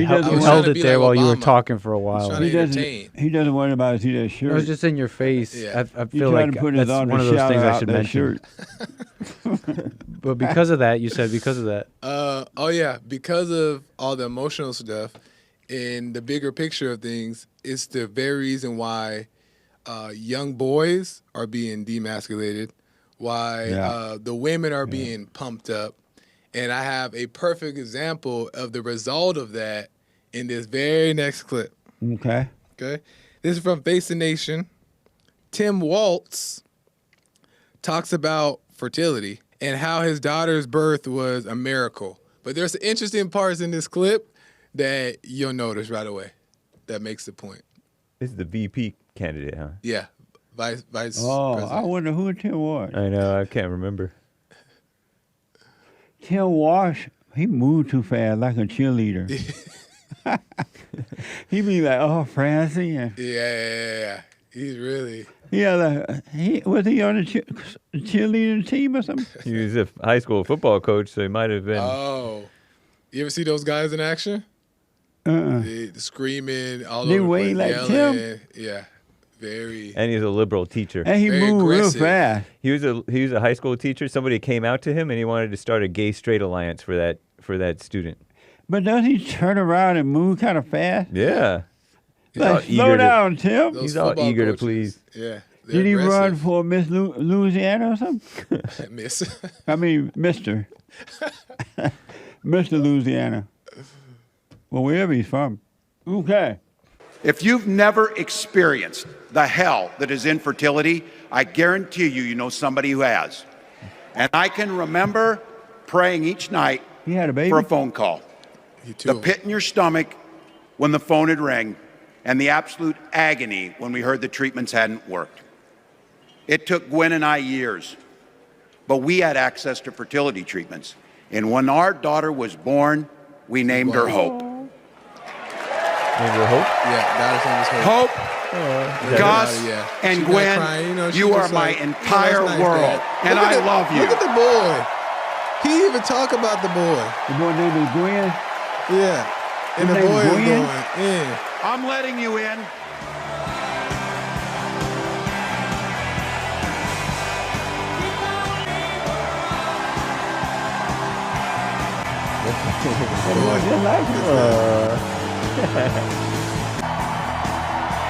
it there while you were talking for a while. He doesn't worry about his that shirt. It was just in your face. Yeah. I feel like that's one of those things I should mention. But because of that, you said because of that. Because of all the emotional stuff and the bigger picture of things, it's the very reason why young boys are being demasculated, why the women are being pumped up. And I have a perfect example of the result of that in this very next clip. Okay. Okay. This is from Face the Nation. Tim Waltz talks about fertility and how his daughter's birth was a miracle. But there's some interesting parts in this clip that you'll notice right away that makes the point. This is the VP candidate, huh? Yeah. Vice Oh, president. I wonder who Tim was. I know. I can't remember. Tim Walsh, he moved too fast like a cheerleader. He be like, oh, Francie. Yeah. He's really... Yeah, was he on the cheerleading team or something? He was a high school football coach, so he might have been. Oh. You ever see those guys in action? They screaming all They over weigh the like place, Tim? yelling. Yeah. Very... And he's a liberal teacher. And he Very moved aggressive. real fast. He was a high school teacher. Somebody came out to him and he wanted to start a gay-straight alliance for that student. But does he turn around and move kind of fast? Yeah. Like, slow down, Tim. Those He's all football eager to coaches. please. Yeah. Did he run for Miss Louisiana or something? Miss. I mean, Mr. Mr. Louisiana. Well, wherever he's from. Okay. If you've never experienced the hell that is infertility, I guarantee you know somebody who has. And I can remember praying each night He had a baby? for a phone call. The pit in your stomach when the phone had rang, and the absolute agony when we heard the treatments hadn't worked. It took Gwen and I years, but we had access to fertility treatments. And when our daughter was born, we named her Hope. Named her Hope? Yeah, that was his Hope. Hope, Gus, yeah. and She's not Gwen, crying, she you are just my like, entire that's nice, world, Dad. and Look at I the- love you. Look at the boy. He even talk about the boy. The boy named Gwen? Yeah. And His the name boy is Gwen? going in. I'm letting you in.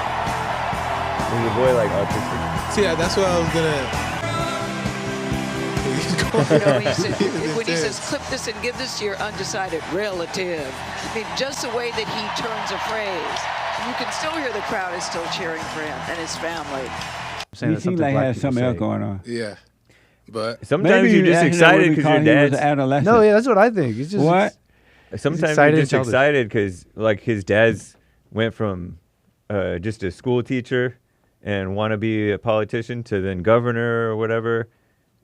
Is the boy like autistic? See, that's what I was gonna. When he says, clip this and give this to your undecided relative. I mean, just the way that he turns a phrase. You can still hear the crowd is still cheering for him and his family. He seemed like he had something else going on. Yeah. But Sometimes Maybe you're just that's what excited we because call your he was dad's. an adolescent. No, yeah, that's what I think. He's just What? Sometimes excited you're and just childish. excited because like his dad's went from just a school teacher and want to be a politician to then governor or whatever,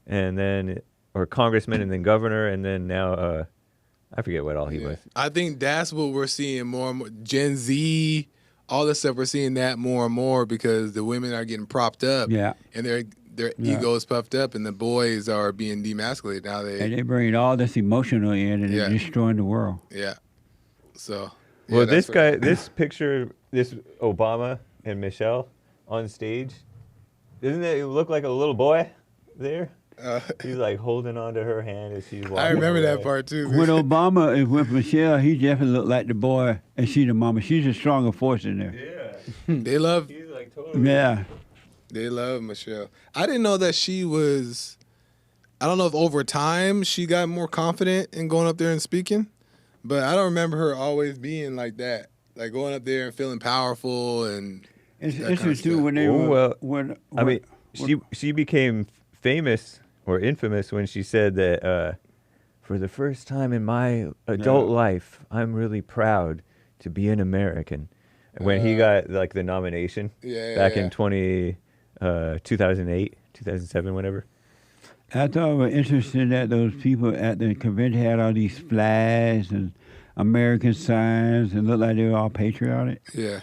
and then or congressman and then governor and then now I forget what all he was. I think that's what we're seeing more and more. Gen Z, all this stuff, we're seeing that more and more because the women are getting propped up. Yeah. And their egos puffed up, and the boys are being demasculated. Now And they bring all this emotional in, and Yeah. they're destroying the world. Yeah. So. Well, yeah, this that's guy, this picture, this Obama and Michelle on stage, doesn't it look like a little boy there? He's like holding on to her hand as she's walking. I remember that away. part too. When Obama is with Michelle, he definitely looked like the boy, and she the mama. She's a stronger force in there. They love. He's like totally. Yeah. They love Michelle. I didn't know that she was. I don't know if over time she got more confident in going up there and speaking, but I don't remember her always being like that. Like going up there and feeling powerful and. It's that kind of interesting stuff. when they Oh, were. well, when, I mean, she became famous or infamous when she said that for the first time in my adult life, I'm really proud to be an American. When he got like the nomination back in 2008, 2007, whatever. I thought it was interesting that those people at the convention had all these flags and American signs and looked like they were all patriotic. Yeah.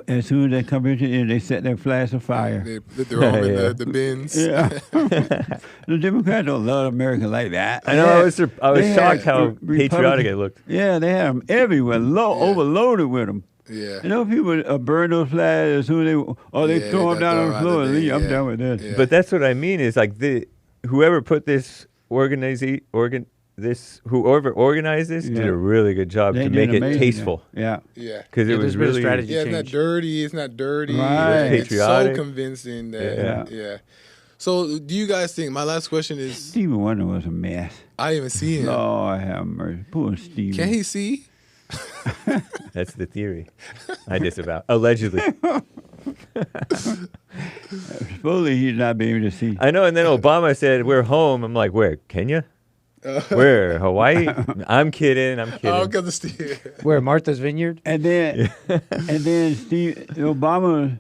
As soon as they come in, they set their flags afire. They put their own in the bins. Yeah. The Democrats don't love America like that. I know. I was They had shocked how Republican- patriotic it looked. Yeah, they had them everywhere, overloaded with them. Yeah. You know, people burn those flags as soon as they throw them down on the floor and leave. I'm done with this. But that's what I mean is like whoever put this whoever organized this did a really good job to make it tasteful. Yeah. Yeah. Because it was really Yeah, it's not dirty. It's not dirty. Right. It's so Patriotic. convincing that yeah. So, do you guys think? My last question is. Stevie Wonder was a mess. I didn't even see him. Lord have mercy. Poor Stevie. Can he see? That's the theory. I disavow. Allegedly. Supposedly he'd not be able to see. I know, and then Obama said, we're home. I'm like, where? Kenya? Where? Hawaii? I'm kidding. Oh, because of Steve. Where, Martha's Vineyard? And then Obama,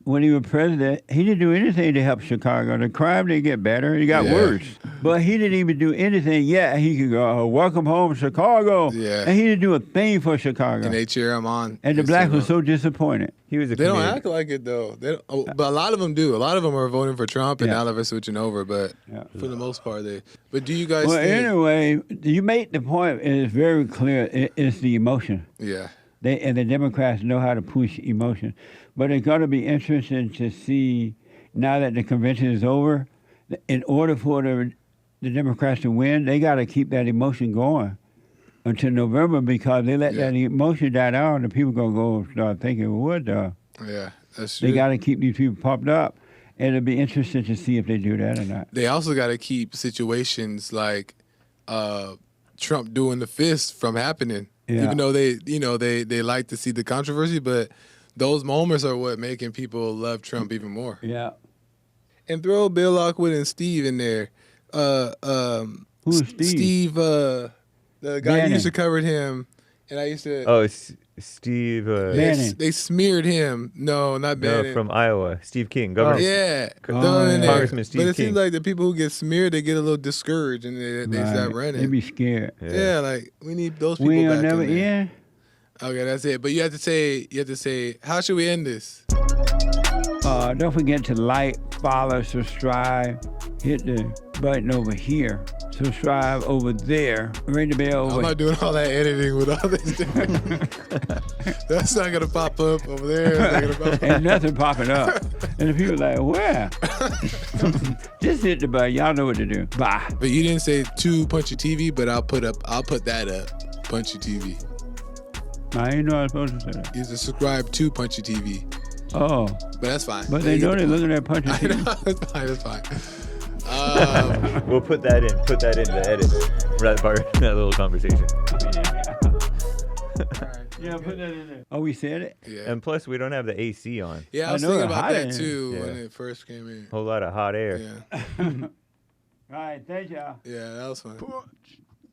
when he was president, he didn't do anything to help Chicago. The crime didn't get better; it got worse. But he didn't even do anything yet. He could go, "Welcome home, Chicago." Yeah. And he didn't do a thing for Chicago. And they cheer him on. And the blacks were so disappointed. He was a They don't act like it though. They don't, but a lot of them do. A lot of them are voting for Trump, and now they're switching over. But for the most part, they. But do you guys? Well, think, anyway, you make the point. It's very clear. It's the emotion. Yeah. And the Democrats know how to push emotion. But it's going to be interesting to see, now that the convention is over, in order for the Democrats to win, they got to keep that emotion going until November, because they let that emotion die down, and people going to go start thinking, well, what the? Yeah, that's true. They got to keep these people pumped up. And it'll be interesting to see if they do that or not. They also got to keep situations like Trump doing the fist from happening. Yeah. Even though they like to see the controversy, but those moments are what making people love Trump even more. Yeah. And throw Bill Lockwood and Steve in there. Who's Steve? Steve, the guy Bannon. who used to cover him, and I used to. Oh, Steve. They smeared him. No, not Bannon. No, from Iowa. Steve King, governor. Yeah, Congressman Steve But it King. seems like the people who get smeared, they get a little discouraged and they start running. They be scared. Yeah, like we need those people We back ain't never in there. in. Okay, that's it. But you have to say, how should we end this? Don't forget to like, follow, subscribe, hit the button over here, subscribe over there, ring the bell over. I'm not doing all that editing with all this. That's not gonna pop up over there. It's not gonna pop up. Ain't nothing popping up. And the people like, where? Just hit the button. Y'all know what to do. Bye. But you didn't say to Punchie TV, but I'll put that up. Punchie TV. I ain't know I was supposed to say that. You have to subscribe to Punchie TV. Oh. But that's fine. But they know they're looking at Punchie TV. That's fine. We'll put that in. Put that in the edit. That little conversation. Yeah, put that in there. Oh, we said it? Yeah. And plus, we don't have the AC on. Yeah, I was thinking about that too when it first came in. Whole lot of hot air. Yeah. All right, thank y'all. Yeah, that was fun.